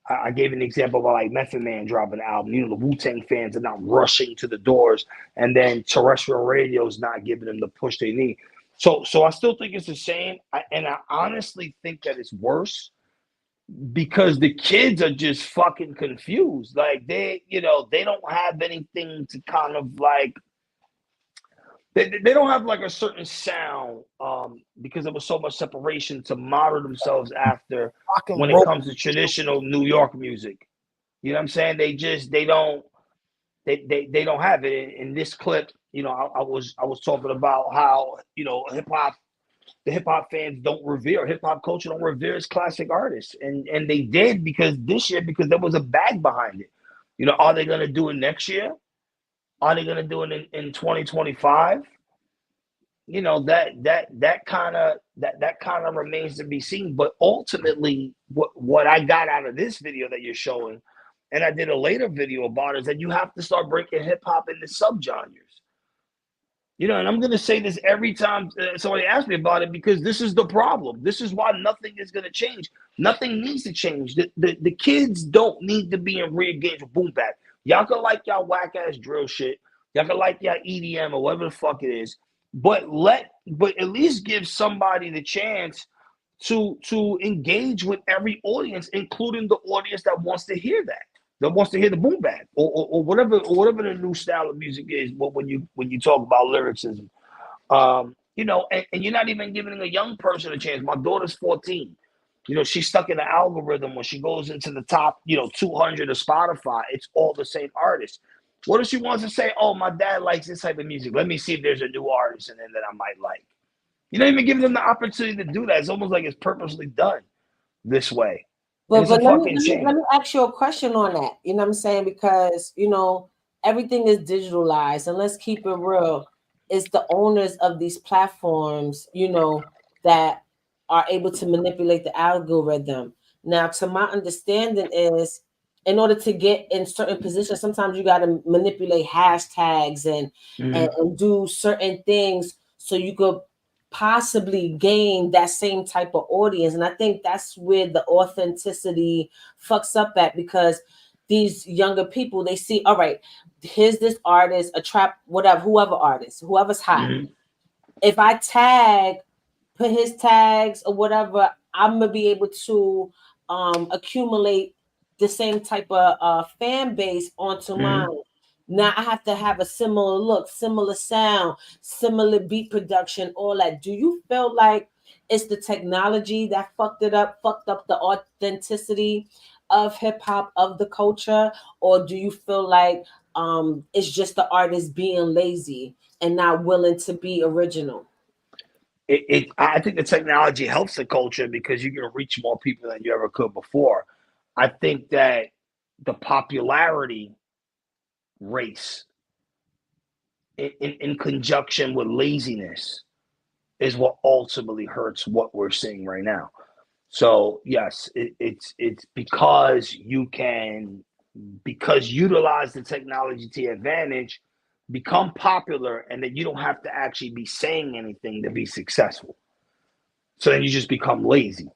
I gave an example about like Method Man dropping an album. The Wu-Tang fans are not rushing to the doors, and then terrestrial radio is not giving them the push they need. So I still think it's the same, and I honestly think that it's worse because the kids are just fucking confused. Like they don't have anything to kind of like. They don't have like a certain sound because there was so much separation to model themselves after when it comes to traditional New York music. You know what I'm saying? They don't have it. In this clip, I was talking about how, the hip hop fans don't revere, hip hop culture don't revere its classic artists. And they did because there was a bag behind it. Are they gonna do it next year? Are they going to do it in 2025? That kind of remains to be seen. But ultimately, what I got out of this video that you're showing, and I did a later video about, is that you have to start breaking hip hop into subgenres. And I'm going to say this every time somebody asks me about it, because this is the problem. This is why nothing is going to change. Nothing needs to change. The kids don't need to be in re-engaged with boom bap. Y'all can like y'all whack ass drill shit. Y'all can like y'all EDM or whatever the fuck it is. But at least give somebody the chance to engage with every audience, including the audience that wants to hear that wants to hear the boom bap or whatever the new style of music is. But when you talk about lyricism, and you're not even giving a young person a chance. My daughter's 14. She's stuck in the algorithm. When she goes into the top, 200 of Spotify, it's all the same artists. What if she wants to say, oh, my dad likes this type of music. Let me see if there's a new artist in there that I might like. You're not even giving them the opportunity to do that. It's almost like it's purposely done this way.
But let me ask you a question on that. You know what I'm saying? Because, everything is digitalized. And let's keep it real. It's the owners of these platforms, that are able to manipulate the algorithm. Now, to my understanding is, in order to get in certain positions, sometimes you got to manipulate hashtags and do certain things so you could possibly gain that same type of audience. And I think that's where the authenticity fucks up at, because these younger people, they see, all right, here's this artist, a trap, whatever, whoever's hot. Mm-hmm. If I put his tags or whatever, I'm gonna be able to accumulate the same type of fan base onto mine. Now I have to have a similar look, similar sound, similar beat production, all that. Do you feel like it's the technology that fucked up the authenticity of hip hop, of the culture? Or do you feel like it's just the artist being lazy and not willing to be original?
I think the technology helps the culture because you can reach more people than you ever could before. I think that the popularity race in conjunction with laziness is what ultimately hurts what we're seeing right now. So yes, it's because utilize the technology to your advantage, become popular, and then you don't have to actually be saying anything to be successful. So then you just become lazy.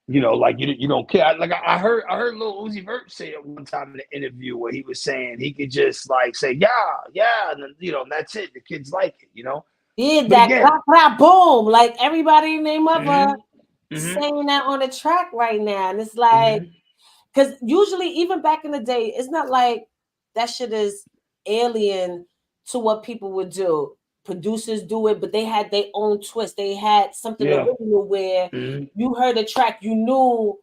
Like you don't care. Like I heard Lil Uzi Vert say it one time in an interview where he was saying he could just like say yeah, and then, and that's it. The kids like it,
Yeah, but that again, clap, boom, like everybody and their mother saying that on the track right now, and it's like, because usually even back in the day, it's not like that shit is alien to what people would do. Producers do it, but they had their own twist. They had something original where you heard a track, you knew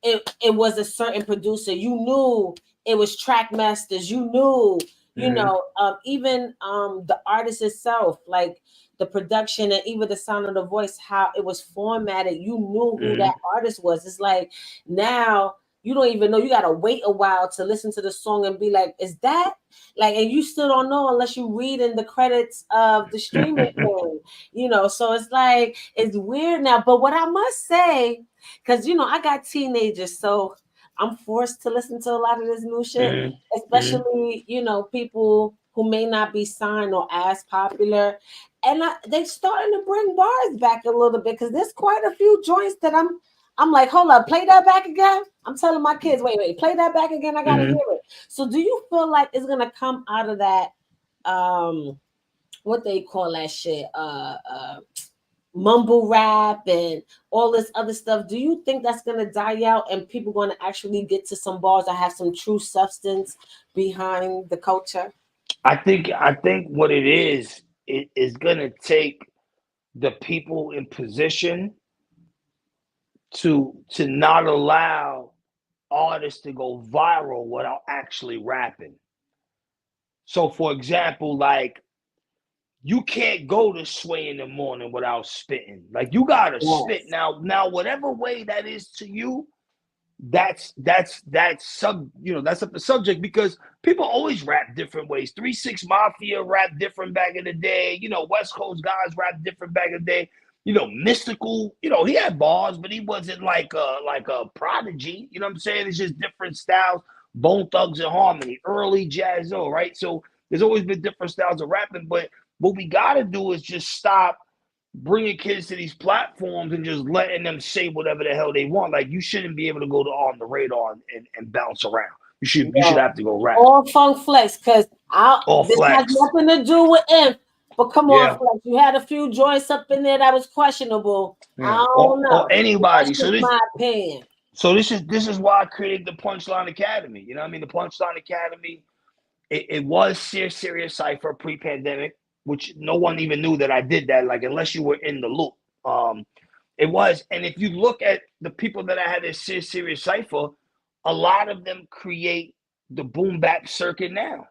it was a certain producer, you knew it was track masters, you knew, even the artist itself, like the production, and even the sound of the voice, how it was formatted. You knew who that artist was. It's like now you don't even know. You gotta wait a while to listen to the song and be like, is that like, and you still don't know unless you read in the credits of the streaming thing, you know. So it's like it's weird now. But what I must say, because you know, I got teenagers, so I'm forced to listen to a lot of this new shit, especially, you know, people who may not be signed or as popular. And they starting to bring bars back a little bit because there's quite a few joints that I'm like, hold up, play that back again. I'm telling my kids, wait, play that back again. I gotta hear it. So do you feel like it's gonna come out of that what they call that shit? Mumble rap and all this other stuff. Do you think that's going to die out and people going to actually get to some bars that have some true substance behind the culture?
I think what it is going to take the people in position to not allow artists to go viral without actually rapping. So for example, like, you can't go to Sway in the morning without spitting. Like, you gotta spit. Now, whatever way that is to you, that's sub, you know, that's up the subject, because people always rap different ways. 3-6 Mafia rap different back in the day. You know, West Coast guys rap different back in the day. You know, Mystical, you know, he had bars, but he wasn't like a prodigy. You know what I'm saying? It's just different styles. Bone Thugs and Harmony, early Jazzo, right? So there's always been different styles of rapping, but what we got to do is just stop bringing kids to these platforms and just letting them say whatever the hell they want. Like, you shouldn't be able to go to On the Radar and bounce around. You should have to go rap.
Or Funk Flex, because this
Flex.
has nothing to do with Inf. But come on, Flex, you had a few joints up in there that was questionable. I don't know.
Or anybody.
That's just my opinion.
So this is why I created the Punchline Academy. You know what I mean? The Punchline Academy, it was Serious Cypher pre-pandemic, which no one even knew that I did that, like, unless you were in the loop. It was. And if you look at the people that I had at Serious Cypher, a lot of them create the boom bap circuit now.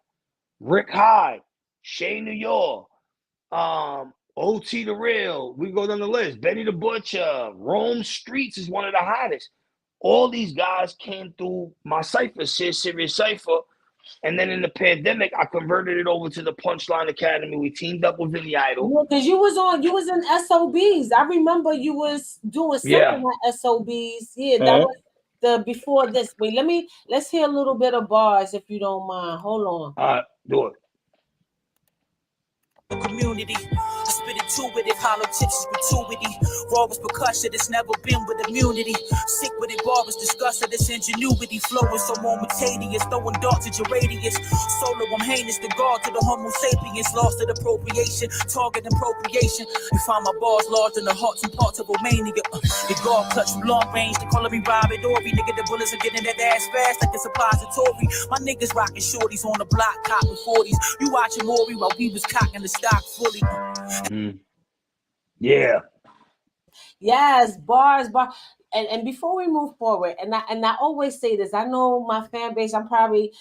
Rick Hyde, Shay New York, OT the Real, we go down the list, Benny the Butcher, Rome Streets is one of the hottest. All these guys came through my cypher, Serious Cypher. And then in the pandemic, I converted it over to the Punchline Academy. We teamed up with Vinny Idol.
Because you was in SOBs. I remember you was doing something like SOBs. Yeah, that was the before this. Wait, let's hear a little bit of bars if you don't mind. Hold on.
All right, do it.
Community, I spit it too with it, hollow tips is gratuity. Raw was percussion, it's never been with immunity. Sick with it, bar was disgusted, it's ingenuity. Flowing so momentaneous, throwing darts at your radius. Solo, I'm heinous, the guard to the homo sapiens. Lost at appropriation, target appropriation. You find my bars large in the hearts and parts of Romania. The guard clutch from long range, they calling me Robert Dory. Nigga, the bullets are getting that ass fast like a suppository. My niggas rocking shorties on the block, copping 40s. You watching Maury while we was cocking the stock fully.
Yeah.
Yes, bars. And before we move forward, and I always say this, I know my fan base, y'all probably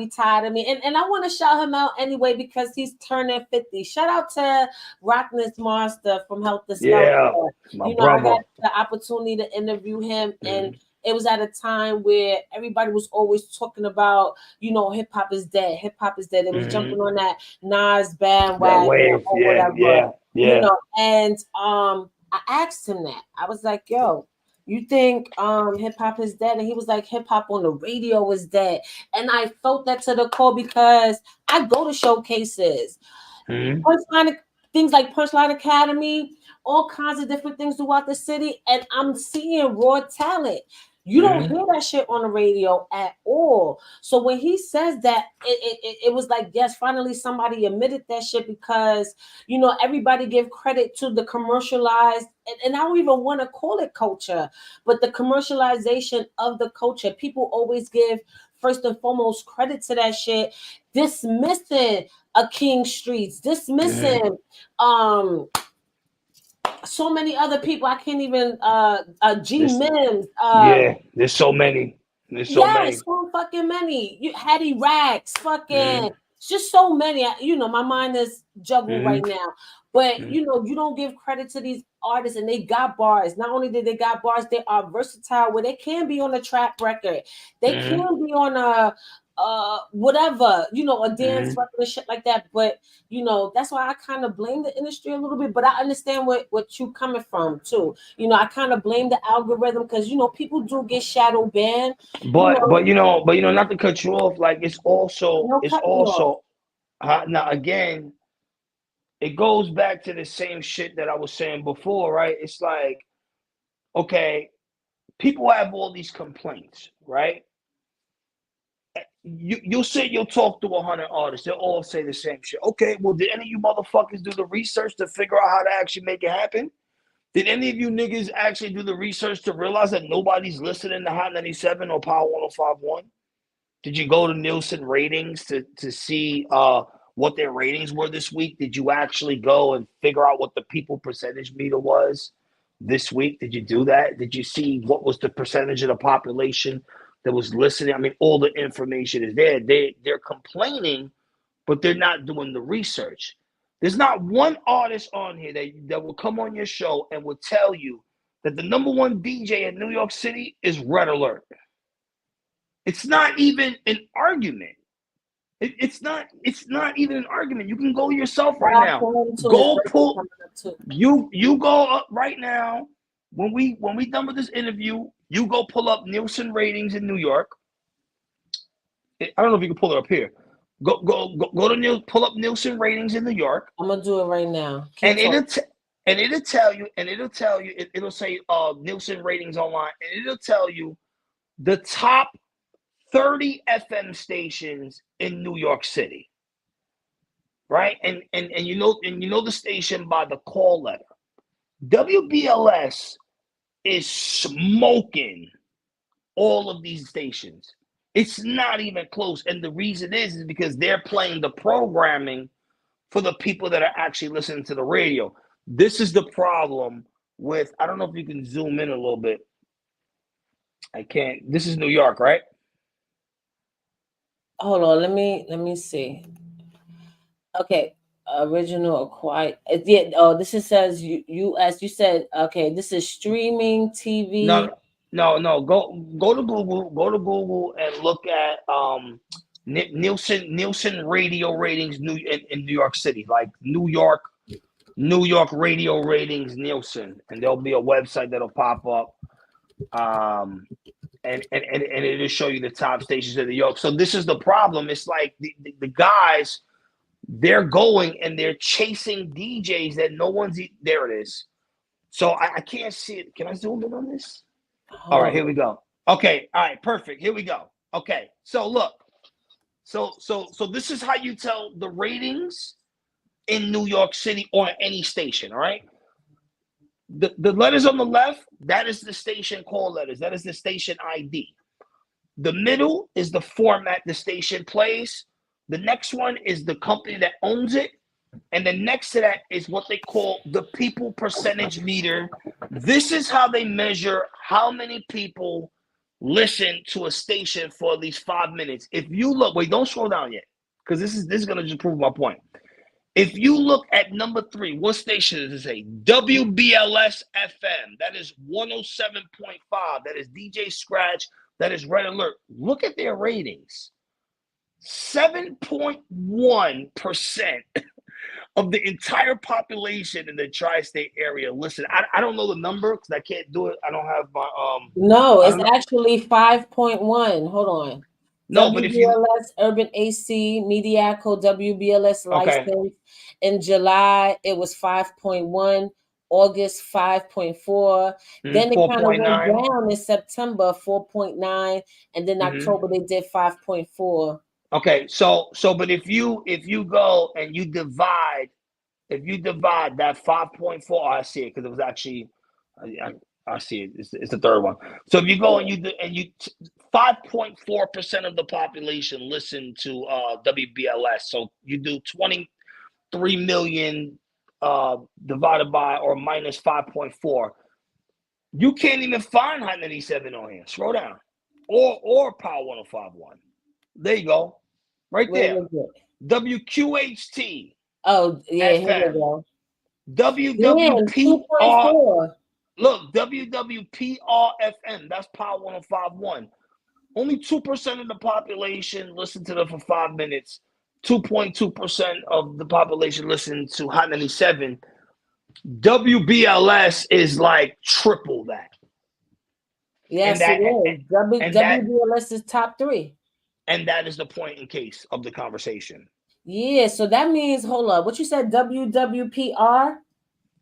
tired of me. And I want to shout him out anyway because he's turning 50. Shout out to Rockness Master from Health Discovery.
Yeah, my brother.
I got the opportunity to interview him, and it was at a time where everybody was always talking about, hip hop is dead. Hip hop is dead. It was jumping on that Nas bandwagon or whatever.
Yeah.
And I asked him that. I was like, yo, you think hip hop is dead? And he was like, hip hop on the radio is dead. And I felt that to the core because I go to showcases. Things like Punchline Academy, all kinds of different things throughout the city, and I'm seeing raw talent. You don't hear that shit on the radio at all. So when he says that, it was like, yes, finally somebody admitted that shit because, everybody give credit to the commercialized, and I don't even want to call it culture, but the commercialization of the culture. People always give first and foremost credit to that shit, dismissing a King Streets, dismissing so many other people. I can't even Mims.
There's so many.
So fucking many. You Hattie Racks, fucking it's just so many. My mind is juggled right now. But
Mhm.
you know, you don't give credit to these artists, and they got bars. Not only did they got bars, they are versatile. Where they can be on a trap record, they
Mhm.
can be on a whatever, you know, a dance
Mhm.
record and shit like that. But you know, that's why I kind of blame the industry a little bit. But I understand what you coming from too. You know, I kind of blame the algorithm because you know people do get shadow banned. You
But
know,
not to cut you off. Like
no
it's
cut me off.
also now again. It goes back to the same shit that I was saying before, right? It's like, okay, people have all these complaints, right? You'll say you'll talk to 100 artists, they'll all say the same shit. Okay, well, did any of you motherfuckers do the research to figure out how to actually make it happen? Did any of you niggas actually do the research to realize that nobody's listening to Hot 97 or Power 105.1? Did you go to Nielsen ratings to see what their ratings were this week? Did you actually go and figure out what the people percentage meter was this week? Did you do that? Did you see what was the percentage of the population that was listening? I mean, all the information is there. They're complaining, but they're not doing the research. There's not one artist on here that will come on your show and will tell you that the number one DJ in New York City is Red Alert. It's not even an argument. It's not even an argument. You can go yourself right now. Go pull you go up right now. When we done with this interview, you go pull up Nielsen ratings in New York. I don't know if you can pull it up here. Go to pull up Nielsen ratings in New York,
I'm gonna do it right now.
and it'll tell you it'll say Nielsen ratings online, and it'll tell you the top 30 FM stations in New York City, right? And you know the station by the call letter. WBLS is smoking all of these stations. It's not even close. And the reason is because they're playing the programming for the people that are actually listening to the radio. This is the problem with, I don't know if you can zoom in a little bit. I can't. This is New York, right?
Hold on, let me see. Okay, original acquired. Yeah. Oh, this is says U.S. You said okay. This is streaming TV.
No. Go to Google. Go to Google and look at Nielsen radio ratings in New York City, like New York radio ratings Nielsen, and there'll be a website that'll pop up. And it'll show you the top stations of New York. So this is the problem. It's like the guys, they're going and they're chasing DJs that no one's there. It is. So I can't see it. Can I zoom in on this? All right, here we go. Okay, all right, perfect. Here we go. Okay, so look. So this is how you tell the ratings in New York City or any station, all right? The letters on the left, that is the station call letters. That is the station ID. The middle is the format the station plays. The next one is the company that owns it. And then next to that is what they call the people percentage meter. This is how they measure how many people listen to a station for at least 5 minutes. If you look, wait, don't scroll down yet, because this is going to just prove my point. If you look at number 3, what station does it say? WBLS FM. That is 107.5. That is DJ Scratch. That is Red Alert. Look at their ratings. 7.1% of the entire population in the tri-state area listen. I don't know the number because I can't do it. I don't have my
No, it's actually 5.1. Hold on.
No, but if you
WBLS Urban AC Mediaco WBLS license in July it was 5.1, August 5.4, then it kind of went down in September 4.9, and then October they did 5.4.
Okay, so but if you go and you divide, if you divide that 5.4, I see it because it was actually I see it. It's the third one. So if you go and you 5.4% of the population listen to WBLS. So you do 23 million divided by or minus 5.4. You can't even find Hot 97 on here. Scroll down. Or Power 105.1. There you go. Right there. WQHT.
Oh, yeah,
FM.
here we go. Yeah,
WWPR.
2.4.
Look, WWPRFM. That's Power 105.1. Only 2% of the population listen to them for 5 minutes. 2.2% of the population listen to Hot 97. WBLS is like triple that. And
Yes, it
that
is.
and that
WBLS is top 3.
and that is the point in case of the conversation.
Yeah, so that means, hold up, what you said, WWPR?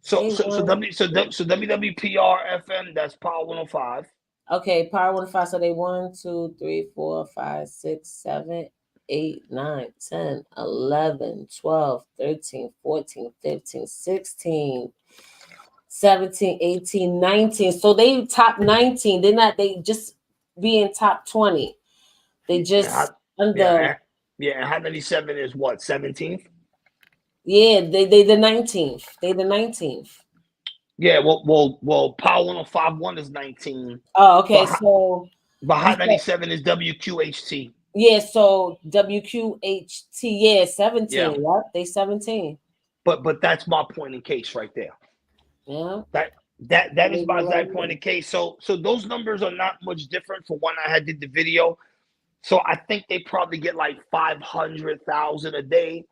So
They
so so
won.
W so so WWPR FM, that's Power 105.
Okay, Power 105. So they 1, 2, 3, 4, 5, 6, 7, 8, 9, 10, 11, 12, 13, 14, 15, 16, 17, 18, 19. So they top 19. They're not, they just be in top 20. They
Yeah,
just under,
yeah, yeah. Hot 97 is what, 17th?
yeah, they the 19th. They the 19th.
Yeah, well, Power 105.1 is 19,
Oh, okay.
but
So you
Hot
said,
97 is WQHT.
yeah, so WQHT, yeah,
Yeah,
17. Yep, they 17.
but that's my point in case right there.
Yeah.
That is
They
my
were right
exact point
here.
in case. So those numbers are not much different from when I had did the video. So I think they probably get like 500,000 a day,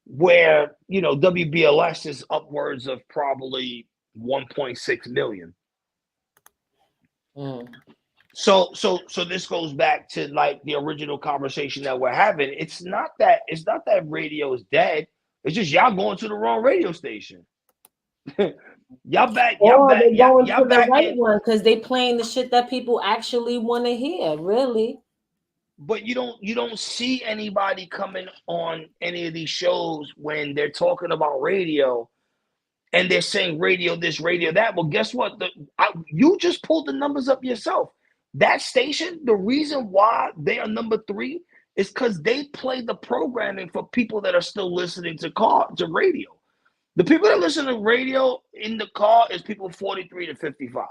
where WBLS is upwards of probably 1.6 million.
Mm.
So this goes back to like the original conversation that we're having. It's not that radio is dead. It's just y'all going to the wrong radio station.
Or they going
Y'all
to the
back
right
in.
one because they playing the shit that people actually want to hear. Really?
But you don't see anybody coming on any of these shows when they're talking about radio and they're saying radio this, radio that. Well, guess what? You just pulled the numbers up yourself. That station, the reason why they are number 3 is because they play the programming for people that are still listening to radio. The people that listen to radio in the car is people 43 to 55.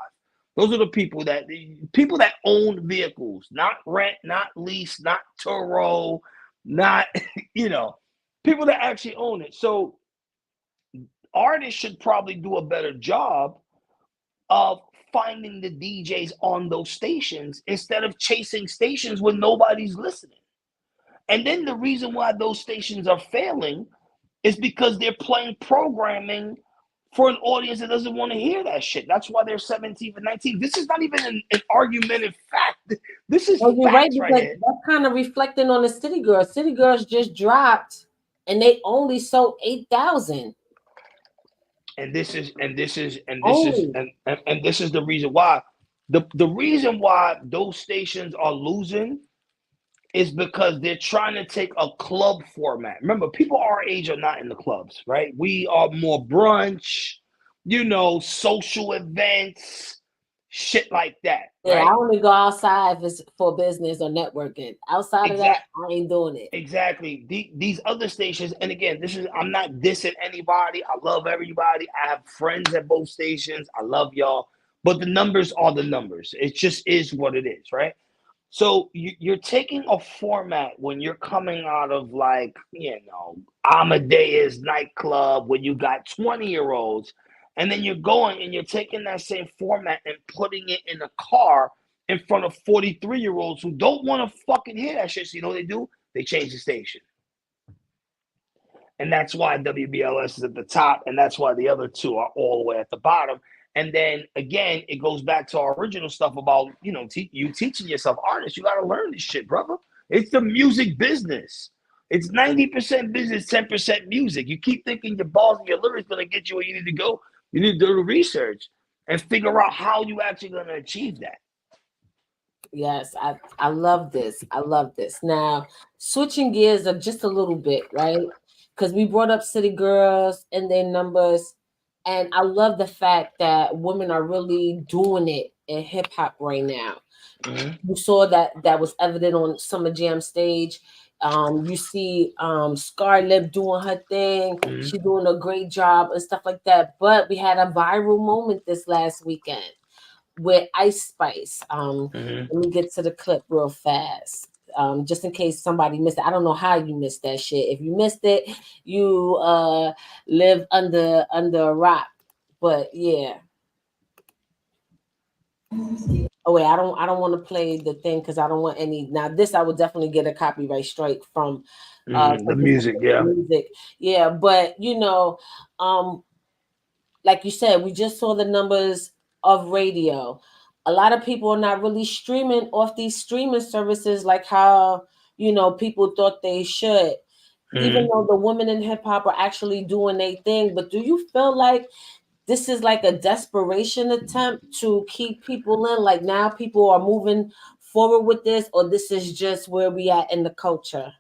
Those are the people that own vehicles, not rent, not lease, not Turo, not people that actually own it. So artists should probably do a better job of finding the DJs on those stations instead of chasing stations when nobody's listening. And then the reason why those stations are failing is because they're playing programming for an audience that doesn't want to hear that shit. That's why they're 17 and 19. This is not even an argumentative fact. This is
Well, you're right
facts right
because
here.
that's kind of reflecting on the City Girls. City Girls just dropped, and they only sold 8,000.
And this is and this is and this is
Only.
and this is the reason why. The reason why those stations are losing is because they're trying to take a club format. Remember, people our age are not in the clubs, right? We are more brunch, social events, shit like that,
Yeah, I
right?
only go outside if it's for business or networking. Outside of that,
Exact,
I ain't doing it.
exactly. These other stations, and again, I'm not dissing anybody. I love everybody. I have friends at both stations. I love y'all, but the numbers are the numbers. It just is what it is, right? So you're taking a format when you're coming out of like, Amadeuz nightclub when you got 20-year-olds, and then you're going and you're taking that same format and putting it in a car in front of 43-year-olds who don't want to fucking hear that shit. So you know what they do? They change the station. And that's why WBLS is at the top, and that's why the other two are all the way at the bottom. And then again, it goes back to our original stuff about you teaching yourself, artists. You got to learn this shit, brother. It's the music business. It's 90% business, 10% music. You keep thinking your balls and your lyrics going to get you where you need to go. You need to do the research and figure out how you actually going to achieve that.
Yes, I love this. I love this. Now, switching gears just a little bit, right? Because we brought up City Girls and their numbers, and I love the fact that women are really doing it in hip hop right now.
Mm-hmm.
You saw that was evident on Summer Jam stage. You see Scarlett doing her thing.
Mm-hmm.
She's doing a great job and stuff like that. But we had a viral moment this last weekend with Ice Spice.
Mm-hmm.
Let me get to the clip real fast. just in case somebody missed it. I don't know how you missed that shit. If you missed it, you live under a rock. But yeah. Oh wait, I don't want to play the thing because I don't want any. Now this I would definitely get a copyright strike from
The music, yeah.
music. Yeah, but um like you said, we just saw the numbers of radio. A lot of people are not really streaming off these streaming services like how people thought they should. Even though the women in hip hop are actually doing their thing, but do you feel like this is like a desperation attempt to keep people in? Like now people are moving forward with this, or this is just where we at in the culture?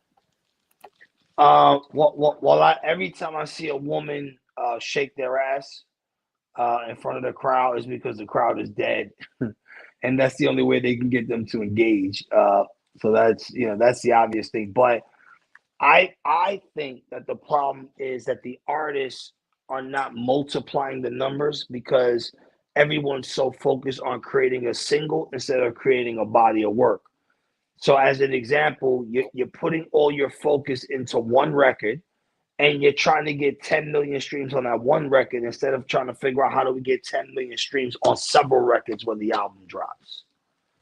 Every time I see a woman shake their ass in front of the crowd is because the crowd is dead, and that's the only way they can get them to engage. So that's the obvious thing. But I think that the problem is that the artists are not multiplying the numbers because everyone's so focused on creating a single instead of creating a body of work. So, as an example, you're putting all your focus into one record and you're trying to get 10 million streams on that one record instead of trying to figure out how do we get 10 million streams on several records when the album drops.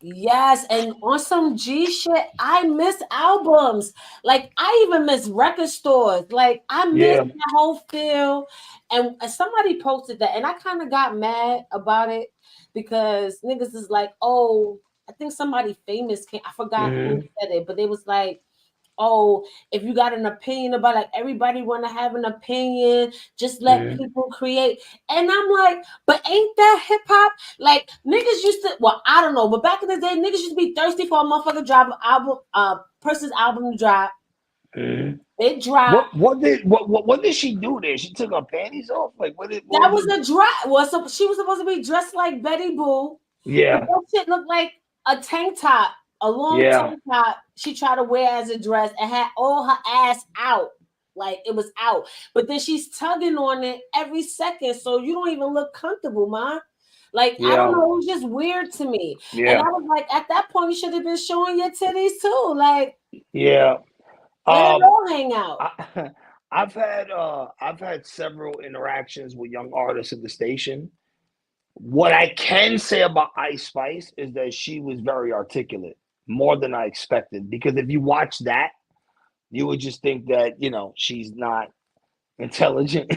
Yes, and on some G shit, I miss albums. Like I even miss record stores. Like I miss
Yeah.
that whole feel. And somebody posted that, and I kind of got mad about it because niggas is like, oh, I think somebody famous came. I forgot who said it, but they was like, oh, if you got an opinion about, like, everybody want to have an opinion, just let people create. And I'm like, but ain't that hip hop? Like niggas used to, well, I don't know, but back in the day, niggas used to be thirsty for a motherfucker drop album, person's album to drop. It dropped.
What did she do there? She took her panties off. Like
That was a drop. Well, so she was supposed to be dressed like Betty Boo.
Yeah.
But that shit looked like a tank top, a long tank top. She tried to wear as a dress and had all her ass out. Like it was out. But then she's tugging on it every second. So you don't even look comfortable, man. Like, I don't know, it was just weird to me.
Yeah.
And I was like, at that point, you should have been showing your titties too. Like,
yeah.
Let it all hang out.
I've had several interactions with young artists at the station. What I can say about Ice Spice is that she was very articulate, more than I expected. Because if you watch that, you would just think that, she's not intelligent.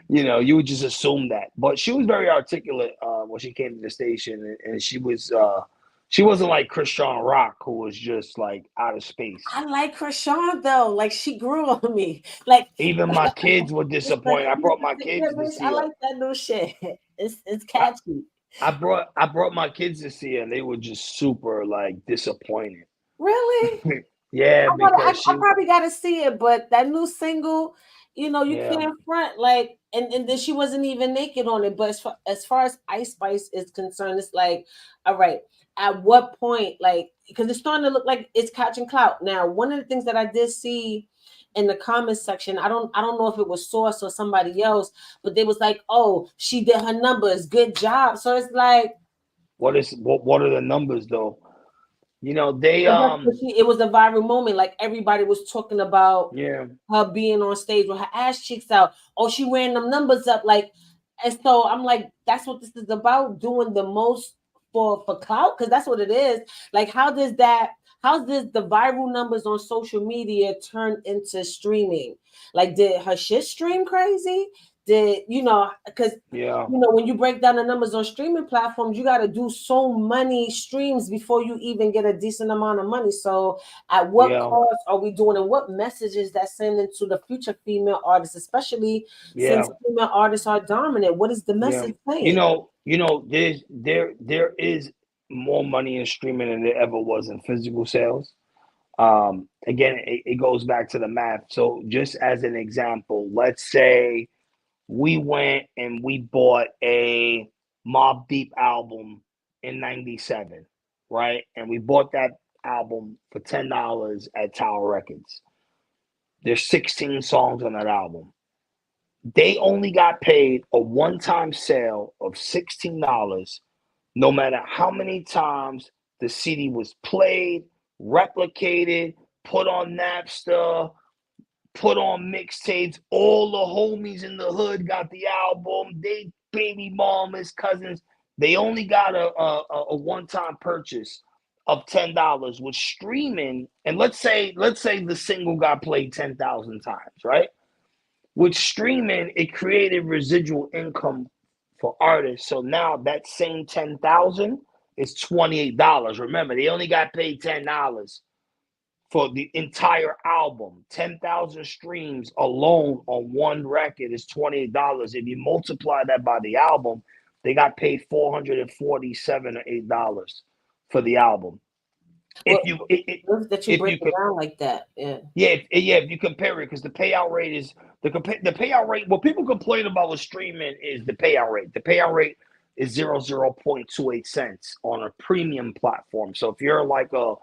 You would just assume that. But she was very articulate when she came to the station, and she wasn't like Christian Rock, who was just like out of space.
I like Christian though. Like she grew on me. Like
even my kids were disappointed. I brought my kids to see her.
I like that new shit. It's catchy.
I brought my kids to see her, and they were just super like disappointed.
Really?
Yeah,
I probably got to see it, but that new single, you can't front like, and then she wasn't even naked on it. But as far as Ice Spice is concerned, it's like, all right, at what point, like, because it's starting to look like it's catching clout. Now, one of the things that I did see in the comments section, I don't know if it was Source or somebody else, but they was like, oh, she did her numbers, good job. So it's like,
what are the numbers though? It
was a viral moment. Like everybody was talking about her being on stage with her ass cheeks out. Oh, she ran them numbers up. Like, and so I'm like, that's what this is about, doing the most for clout, because that's what it is. Like, how's this the viral numbers on social media turn into streaming? Like, did her shit stream crazy? Did because when you break down the numbers on streaming platforms, you got to do so many streams before you even get a decent amount of money. So at what cost are we doing, and what messages that sending to the future female artists, especially since female artists are dominant? What is the message saying?
There is more money in streaming than there ever was in physical sales. Again, it goes back to the math. So just as an example, let's say we went and we bought a Mobb Deep album in '97, right? And we bought that album for $10 at Tower Records. There's 16 songs on that album. They only got paid a one-time sale of $16, no matter how many times the CD was played, replicated, put on Napster, put on mixtapes. All the homies in the hood got the album. They baby mamas, cousins. They only got a one-time purchase of $10 with streaming. And let's say the single got played 10,000 times, right? With streaming, it created residual income for artists. So now that same 10,000 is $28. Remember, they only got paid $10 for the entire album. 10,000 streams alone on one record is $28. If you multiply that by the album, they got paid $447 or $8 for the album.
Well,
If you
that you break it down like that,
if you compare it, because the payout rate is the payout rate. What people complain about with streaming is the payout rate. The payout rate is 0.28 cents on a premium platform. So if you're like a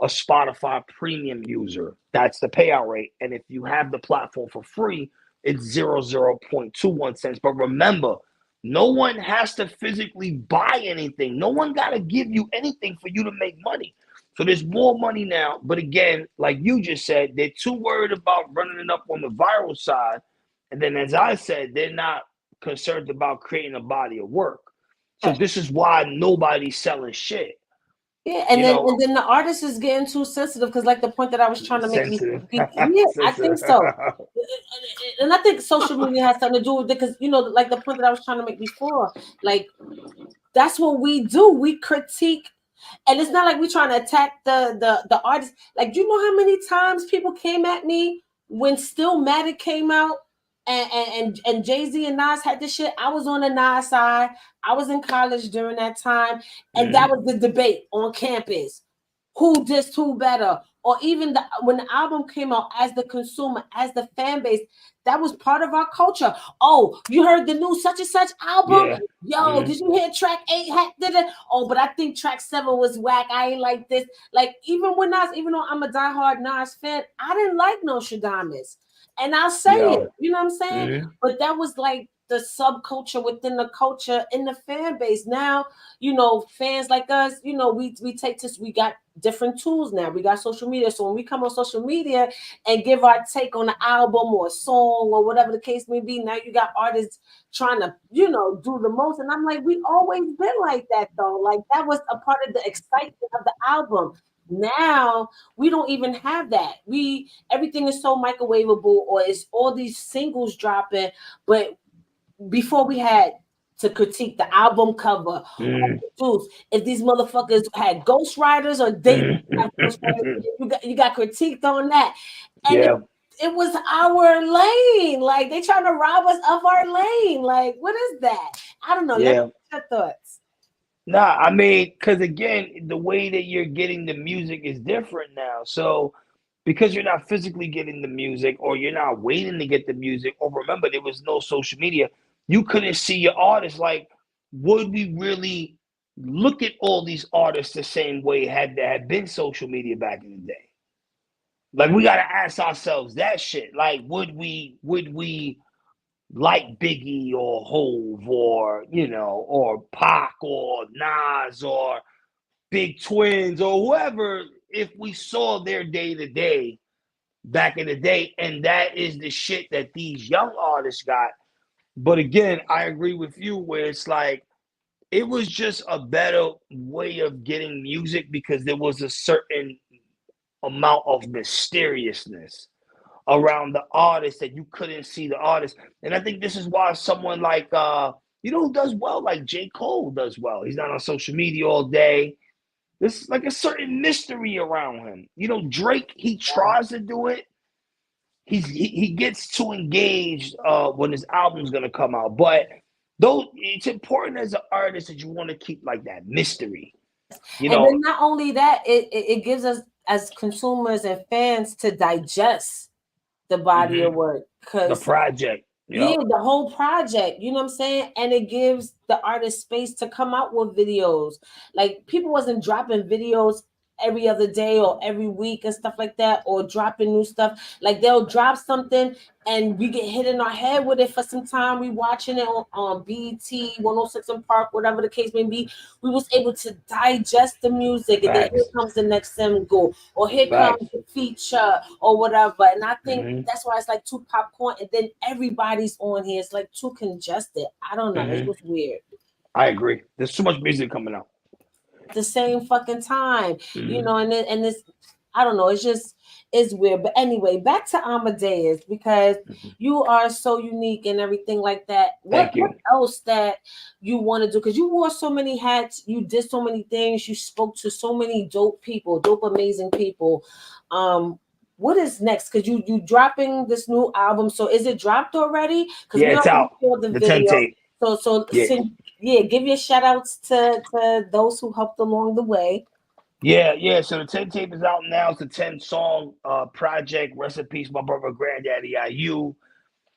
Spotify premium user, that's the payout rate. And if you have the platform for free, it's 0.21 cents. But remember, no one has to physically buy anything. No one got to give you anything for you to make money. So there's more money now. But again, like you just said, they're too worried about running it up on the viral side. And then, as I said, they're not concerned about creating a body of work. So this is why nobody's selling shit.
Yeah, and then the artist is getting too sensitive because, like the point that I was trying to make, I think so, and I think social media has something to do with it because like the point that I was trying to make before, like that's what we do. We critique, and it's not like we're trying to attack the artist. Like, you know how many times people came at me when Stillmatic came out, and Jay-Z and Nas had this shit. I was on the Nas side. I was in college during that time, and that was the debate on campus. Who dissed who better? Or even when the album came out, as the consumer, as the fan base, that was part of our culture. Oh, you heard the new such and such album? Yeah. Yo, did you hear track 8? Oh, but I think track 7 was whack. I ain't like this. Like, even though I'm a diehard Nas fan, I didn't like Nostradamus. And I'll say it, you know what I'm saying? But that was like the subculture within the culture in the fan base. Now, fans like us, we take this, we got different tools now. We got social media. So when we come on social media and give our take on an album or a song or whatever the case may be, now you got artists trying to, do the most. And I'm like, we always been like that though. Like, that was a part of the excitement of the album. Now we don't even have that. Everything is so microwavable, or it's all these singles dropping. But before, we had to critique the album cover. If these motherfuckers had ghostwriters or they have ghostwriters, you got critiqued on that. And it was our lane. Like, they trying to rob us of our lane. Like, what is that? I don't know. Your thoughts.
Nah, I mean, because again, the way that you're getting the music is different now. So because you're not physically getting the music, or you're not waiting to get the music, or remember, there was no social media, you couldn't see your artists. Like, would we really look at all these artists the same way had there had been social media back in the day? Like, we got to ask ourselves that shit. Like, would we like Biggie or Hove or, or Pac or Nas or Big Twins or whoever, if we saw their day to day back in the day? And that is the shit that these young artists got. But again, I agree with you where it's like, it was just a better way of getting music because there was a certain amount of mysteriousness around the artist that you couldn't see the artist. And I think this is why someone like, who does well, like J. Cole does well. He's not on social media all day. There's like a certain mystery around him. Drake, he tries to do it. He gets too engaged when his album's going to come out. But though it's important as an artist that you want to keep like that mystery.
And then not only that, it gives us as consumers and fans to digest the body of work,
the project,
the whole project, you know what I'm saying? And it gives the artist space to come out with videos. Like, people wasn't dropping videos every other day or every week and stuff like that, or dropping new stuff. Like they'll drop something and we get hit in our head with it for some time. We watching it on BT 106 in Park, whatever the case may be. We was able to digest the music, and then here
Facts.
comes the next single, or here comes
Facts.
the feature, or whatever. And I think
Hmm.
that's why it's like too popcorn, and then everybody's on here. It's like too congested. I don't know. It's
Hmm.
just weird.
I agree. There's too much music coming out.
At the same fucking time,
Hmm.
and this, I don't know. It's just it's weird. But anyway, back to Amadeus, because
Hmm.
you are so unique and everything like that.
Thank
What
you.
else that you want to do? Because you wore so many hats, you did so many things, you spoke to so many dope people, dope amazing people. What is next? Because you dropping this new album. So is it dropped already? Because
Yeah,
we
it's
already
out.
saw the
The 10
video.
tape.
So
Yeah.
yeah, give your shout outs to those who helped along the way.
Yeah. So the 10 tape is out now. It's a 10-song project. Rest in peace, my brother Granddaddy IU.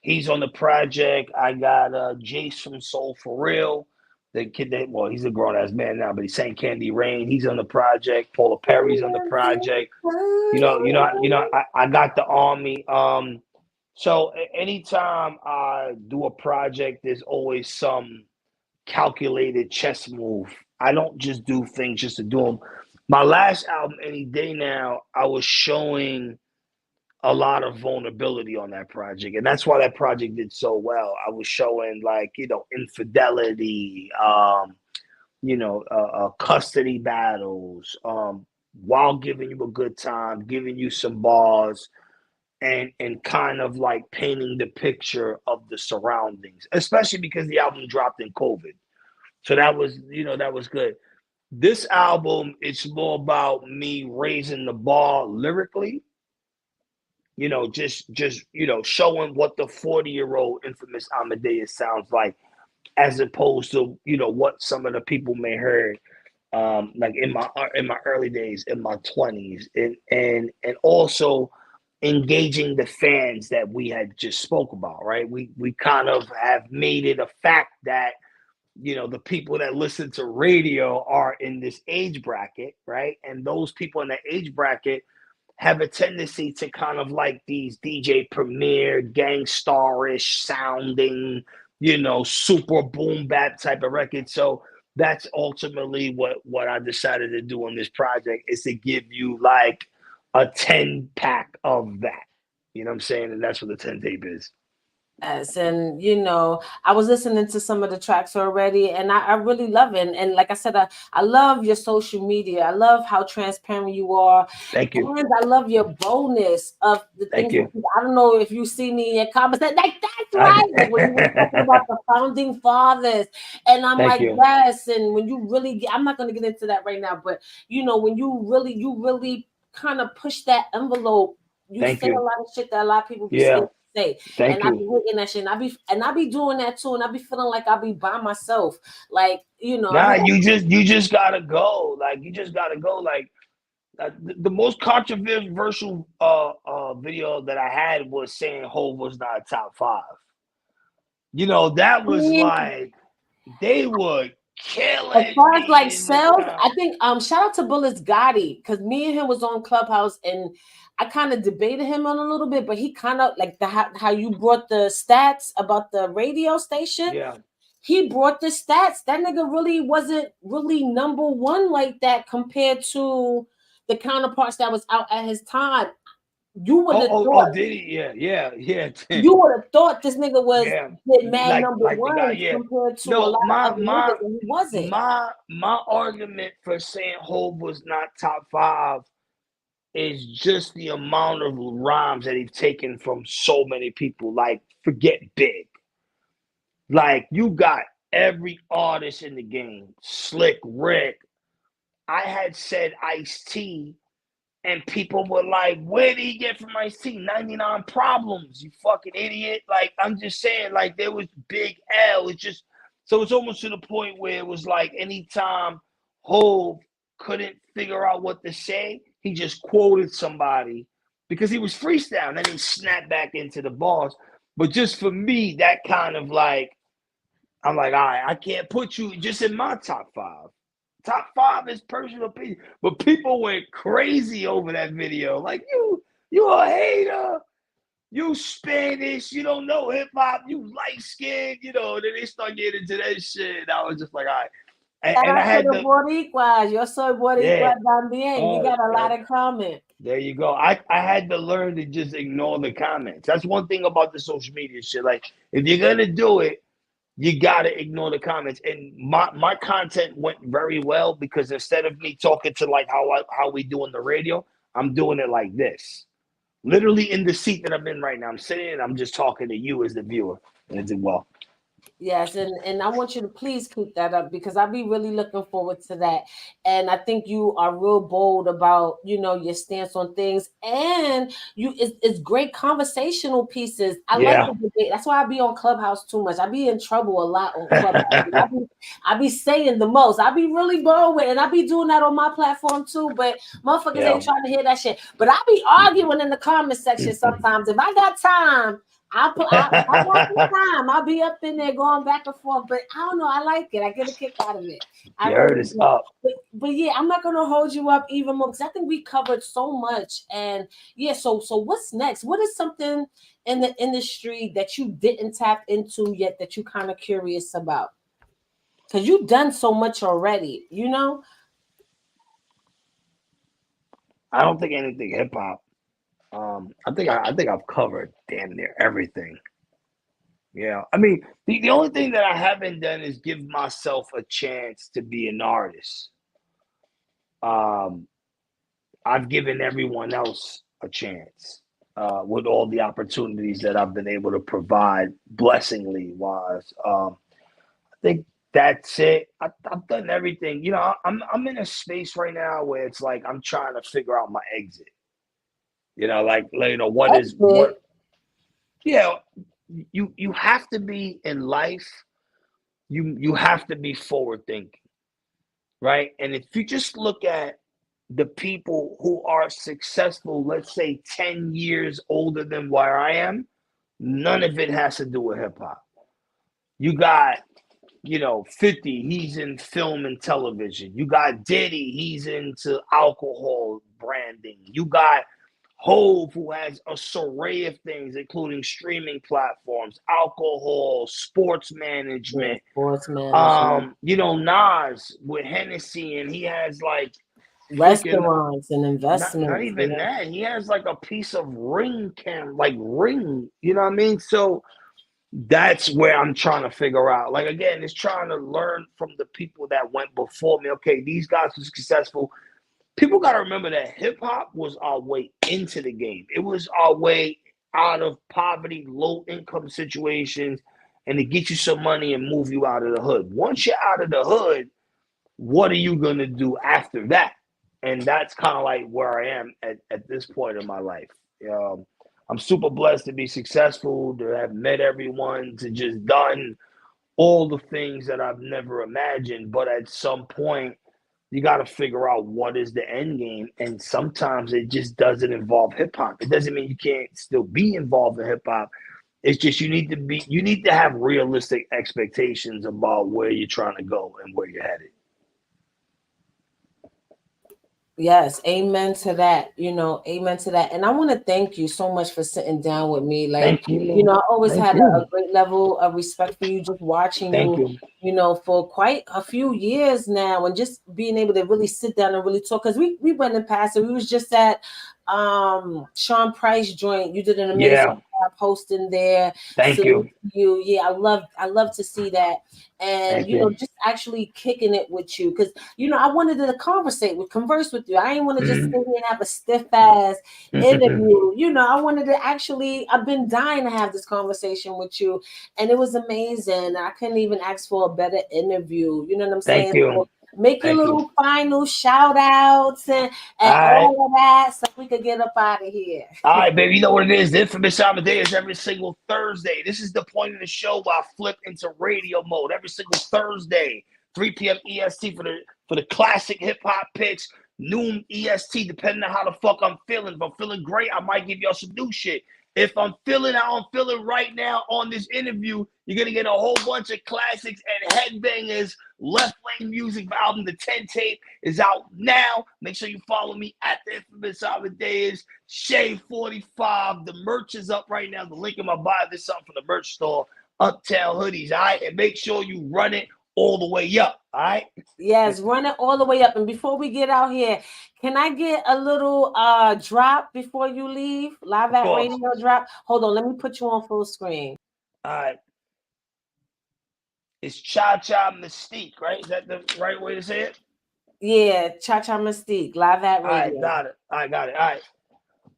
He's on the project. I got Jace from Soul for Real. The kid that, well, he's a grown ass man now, but he sang Candy Rain. He's on the project. Paula Perry's on the project. I got the army. So anytime I do a project, there's always some calculated chess move. I don't just do things just to do them. My last album, Any Day Now, I was showing a lot of vulnerability on that project, and that's why that project did so well. I was showing like infidelity, custody battles, while giving you a good time, giving you some bars, and kind of like painting the picture of the surroundings, especially because the album dropped in COVID. So that was good. This album, it's more about me raising the bar lyrically, just showing what the 40-year-old Infamous Amadeus sounds like, as opposed to what some of the people may heard, like in my early days, in my 20s, and also engaging the fans that we had just spoke about, right? We kind of have made it a fact that the people that listen to radio are in this age bracket, right? And those people in that age bracket have a tendency to kind of like these DJ Premier gangsterish sounding, super boom bap type of records. So that's ultimately what I decided to do on this project, is to give you like a 10 pack of that. You know what I'm saying? And that's what the 10 tape is.
Yes, and I was listening to some of the tracks already, and I really love it. And like I said, I love your social media. I love how transparent you are,
Thank you.
and I love your boldness of the
Thank
things that
you.
I don't know if you see me in your comments that like that's right. Like when you were talking
I,
about the founding fathers, and I'm
thank
like,
you.
yes. And when you really I'm not going to get into that right now, but when you really kind of push that envelope, you
Thank
say a
you.
lot of shit that a lot of people be
Yeah.
scared to say. And
Thank
I be
you.
looking that shit, and I be doing that too, and I be feeling like I be by myself, like I be
Nah,
like,
you just gotta go. Like you just gotta go. Like the most controversial video that I had was saying Hov was not a top five. That
I
was
mean,
like they were
as
killing
far as like
me in the
sales,
comment.
I think shout out to Bullets Gotti, because me and him was on Clubhouse, and I kind of debated him on a little bit, but he kind of like how you brought the stats about the radio station.
Yeah.
He brought the stats. That nigga really wasn't really number one like that compared to the counterparts that was out at his time. You would have
Oh,
thought
did he? Yeah.
you would have thought this nigga was
Yeah.
did mad
Like
number
like the guy,
ones
yeah.
compared to a
No,
lot
my
of other
my
niggas, and he wasn't.
my argument for saying Hov was not top five is just the amount of rhymes that he's taken from so many people. Like, forget Big. Like, you got every artist in the game. Slick Rick. I had said Ice-T, and people were like, where did he get from Ice-T? 99 Problems, you fucking idiot. Like, I'm just saying, like, there was Big L. It's just, so it's almost to the point where it was like anytime Hov couldn't figure out what to say, he just quoted somebody because he was freestyling. Then he snapped back into the bars. But just for me, that kind of like, I'm like, all right, I can't put you just in my top five. top 5 is personal opinion. But people went crazy over that video. Like, you a hater. You Spanish. You don't know hip hop. You light skinned. You know. Then they start getting into that shit. And I was just like, all right. And I had the
Boricuas. Yo soy Boricua también. We got a lot of comments.
There you go. I had to learn to just ignore the comments. That's one thing about the social media shit. Like, if you're gonna do it, you gotta ignore the comments. And my content went very well because instead of me talking to like how we do on the radio, I'm doing it like this. Literally in the seat that I'm in right now. I'm sitting and I'm just talking to you as the viewer. And it did well.
Yes, and I want you to please keep that up because I'll be really looking forward to that. And I think you are real bold about, your stance on things, and it's great conversational pieces. I like the debate. That's why I be on Clubhouse too much. I be in trouble a lot on Clubhouse. I be saying the most. I be really bold with it, and I be doing that on my platform too. But motherfuckers ain't trying to hear that shit. But I be arguing in the comment section sometimes. If I got time, I got some time. I'll be up in there going back and forth, but I don't know. I like it. I get a kick out of it. But yeah, I'm not gonna hold you up even more because I think we covered so much. And yeah, so what's next? What is something in the industry that you didn't tap into yet that you kind of curious about? Because you've done so much already,
I don't think anything hip hop. I think I've covered damn near everything. Yeah, I mean, the only thing that I haven't done is give myself a chance to be an artist. I've given everyone else a chance with all the opportunities that I've been able to provide, blessingly wise. I think that's it. I've done everything. I'm in a space right now where it's like I'm trying to figure out my exit. What? Yeah, you have to be in life. You have to be forward thinking, right? And if you just look at the people who are successful, let's say 10 years older than where I am, none of it has to do with hip hop. You got 50, he's in film and television. You got Diddy, he's into alcohol branding. You got Hove, who has a array of things, including streaming platforms, alcohol, sports management. Nas with Hennessy, and he has like
restaurants and investments.
Not even that. He has like a piece of ring cam, like ring. You know what I mean? So that's where I'm trying to figure out. Like, again, it's trying to learn from the people that went before me. Okay, these guys were successful. People got to remember that hip-hop was our way into the game. It was our way out of poverty, low-income situations, and to get you some money and move you out of the hood. Once you're out of the hood, what are you going to do after that? And that's kind of like where I am at this point in my life. I'm super blessed to be successful, to have met everyone, to just done all the things that I've never imagined. But at some point, you got to figure out what is the end game. And sometimes it just doesn't involve hip hop. It doesn't mean you can't still be involved in hip hop. It's just you need to have realistic expectations about where you're trying to go and where you're headed.
Yes, amen to that. Amen to that. And I want to thank you so much for sitting down with me. Like,
thank you.
I always had a great level of respect for you, just watching you, for quite a few years now, and just being able to really sit down and really talk. Because we went and passed it. We was just at Sean Price joint. You did an amazing posting there.
Thank you.
Yeah, I love to see that. And just actually kicking it with you, because I wanted to converse with you. I didn't want to just sit here and have a stiff ass interview. I wanted to I've been dying to have this conversation with you, and it was amazing. I couldn't even ask for a better interview. You know what I'm saying?
Thank you.
So make your little final shout outs and all of that so we could get up out of here.
All right, baby. You know what it is? The Inphamus Amadeuz every single Thursday. This is the point of the show where I flip into radio mode every single Thursday, 3 p.m. EST for the classic hip hop picks, noon EST, depending on how the fuck I'm feeling. If I'm feeling great, I might give y'all some new shit. If I'm feeling how I'm feeling right now on this interview, you're going to get a whole bunch of classics and headbangers Left Lane Music album, the 10 tape, is out now. Make sure you follow me at the Inphamus Amadeuz. Shave 45. The merch is up right now. The link in my bio. This is something from the merch store. Uptown Hoodies, all right? And make sure you run it all the way up, all right?
Yes, run it all the way up. And before we get out here, can I get a little drop before you leave? Live at radio drop. Hold on, let me put you on full screen.
All right. It's Cha-Cha Mystique, right? Is that the right way to say it?
Yeah, Cha-Cha Mystique, live at radio.
All right, got it. I got it. All right.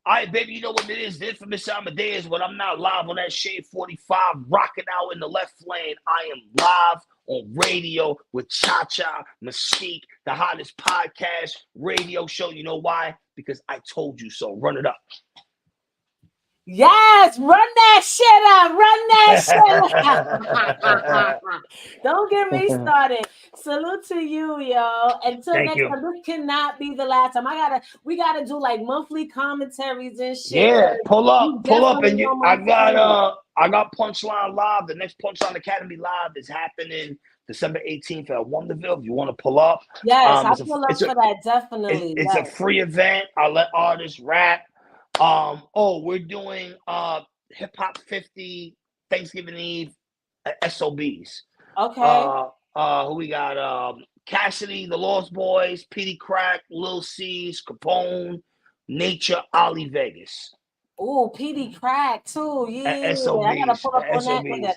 All right, baby, you know what it is. The Inphamus Amadeuz when I'm not live on that Shade 45, rocking out in the left lane. I am live on radio with Cha-Cha Mystique, the hottest podcast radio show. You know why? Because I told you so. Run it up.
Yes, run that shit up. Run that shit up. Don't get me started. Salute to you, yo. Until
Thank
next
you.
time, this cannot be the last time. We gotta do like monthly commentaries and shit.
Yeah, pull up, and I got Punchline Live. The next Punchline Academy Live is happening December 18th at Wonderville. If you want to pull up,
yes, I'll pull up for that definitely.
It's a free event. I'll let artists rap. We're doing Hip Hop 50 Thanksgiving Eve SOBs.
Okay.
Who we got? Cassidy, the Lost Boys, Petey Crack, Lil C's, Capone, Nature, Ollie Vegas.
Oh, PD Crack too. Yeah,
SOBs,
I gotta pull up on that nigga.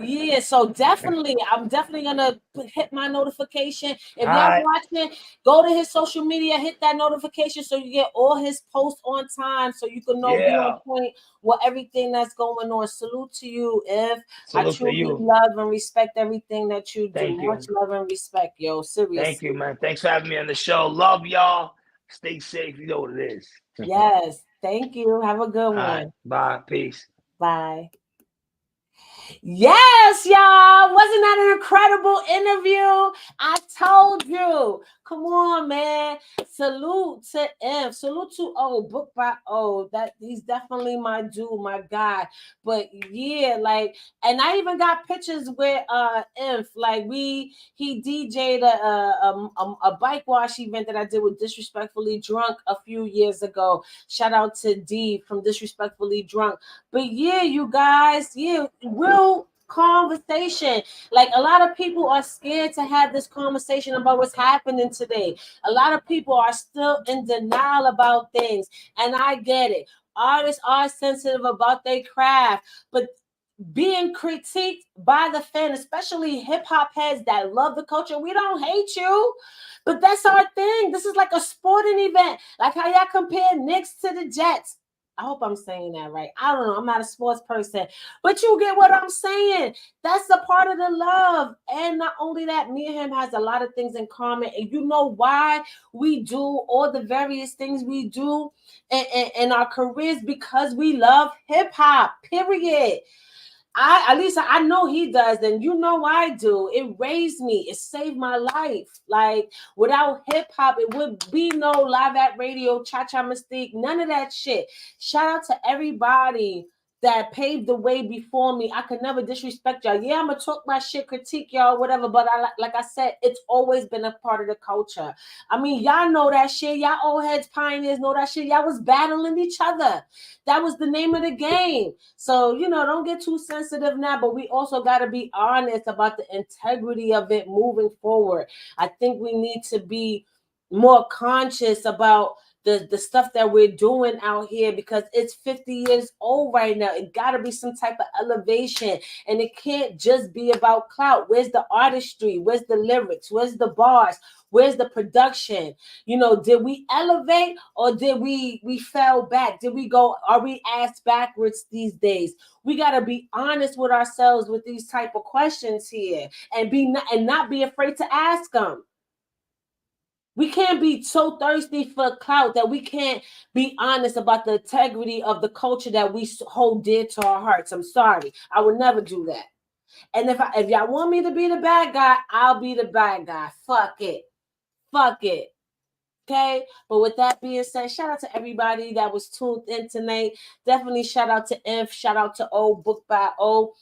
Yeah, so definitely, I'm definitely gonna hit my notification. If y'all watching, go to his social media, hit that notification so you get all his posts on time, so you can know be on point with everything that's going on. Salute to you, I truly love and respect everything that you do.
Thank you.
Much love and respect, yo. Seriously.
Thank you, man. Thanks for having me on the show. Love y'all. Stay safe. You know what it is.
Yes. Thank you. Have a good one.
Right. Bye. Peace.
Bye. Yes, y'all. Wasn't that an incredible interview? I told you. Come on, man. Salute to M. Salute to O. Book by O. That he's definitely my dude, my guy. But yeah, like, and I even got pictures with Inf. Like he DJ'd a bike wash event that I did with Disrespectfully Drunk a few years ago. Shout out to D from Disrespectfully Drunk. But yeah, you guys, real conversation. Like a lot of people are scared to have this conversation about what's happening today. A lot of people are still in denial about things, and I get it. Artists are sensitive about their craft, but being critiqued by the fan, especially hip-hop heads that love the culture, we don't hate you, but that's our thing. This is like a sporting event, like how y'all compare Knicks to the Jets. I hope I'm saying that right. I don't know. I'm not a sports person, but you get what I'm saying. That's a part of the love. And not only that, me and him has a lot of things in common. And you know why we do all the various things we do in our careers? Because we love hip hop, period. At least I know he does, and you know I do. It raised me. It saved my life. Like without hip hop, it would be no Live at Radio, Cha-Cha Mystique, none of that shit. Shout out to everybody that paved the way before me. I could never disrespect y'all. Yeah, I'm gonna talk my shit, critique y'all, whatever. But like I said, it's always been a part of the culture. I mean, y'all know that shit. Y'all old heads, pioneers know that shit. Y'all was battling each other. That was the name of the game. So, don't get too sensitive now, but we also got to be honest about the integrity of it moving forward. I think we need to be more conscious about the stuff that we're doing out here, because it's 50 years old right now. It got to be some type of elevation, and it can't just be about clout. Where's the artistry? Where's the lyrics? Where's the bars? Where's the production? Did we elevate, or did we fell back? Are we asked backwards these days? We got to be honest with ourselves with these type of questions here, and not be afraid to ask them. We can't be so thirsty for clout that we can't be honest about the integrity of the culture that we hold dear to our hearts. I'm sorry. I would never do that. And if y'all want me to be the bad guy, I'll be the bad guy. Fuck it. Okay? But with that being said, shout out to everybody that was tuned in tonight. Definitely shout out to Inf. Shout out to O, Book by O.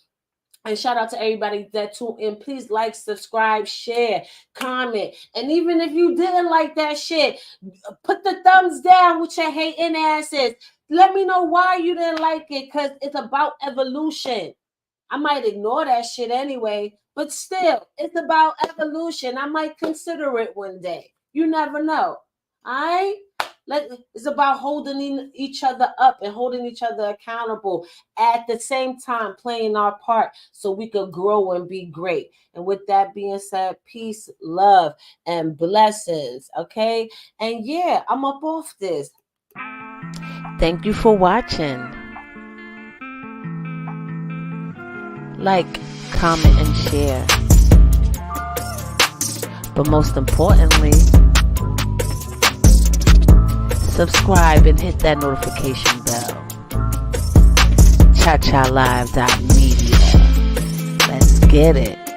And shout out to everybody that tuned in. Please like, subscribe, share, comment. And even if you didn't like that shit, put the thumbs down with your hating asses. Let me know why you didn't like it, because it's about evolution. I might ignore that shit anyway, but still, it's about evolution. I might consider it one day. You never know. All right? It's about holding each other up and holding each other accountable, at the same time playing our part so we could grow and be great. And with that being said, peace, love, and blessings. Okay? And yeah, I'm up off this.
Thank you for watching. Like, comment, and share. But most importantly, subscribe and hit that notification bell. ChaChaLive.media. Let's get it.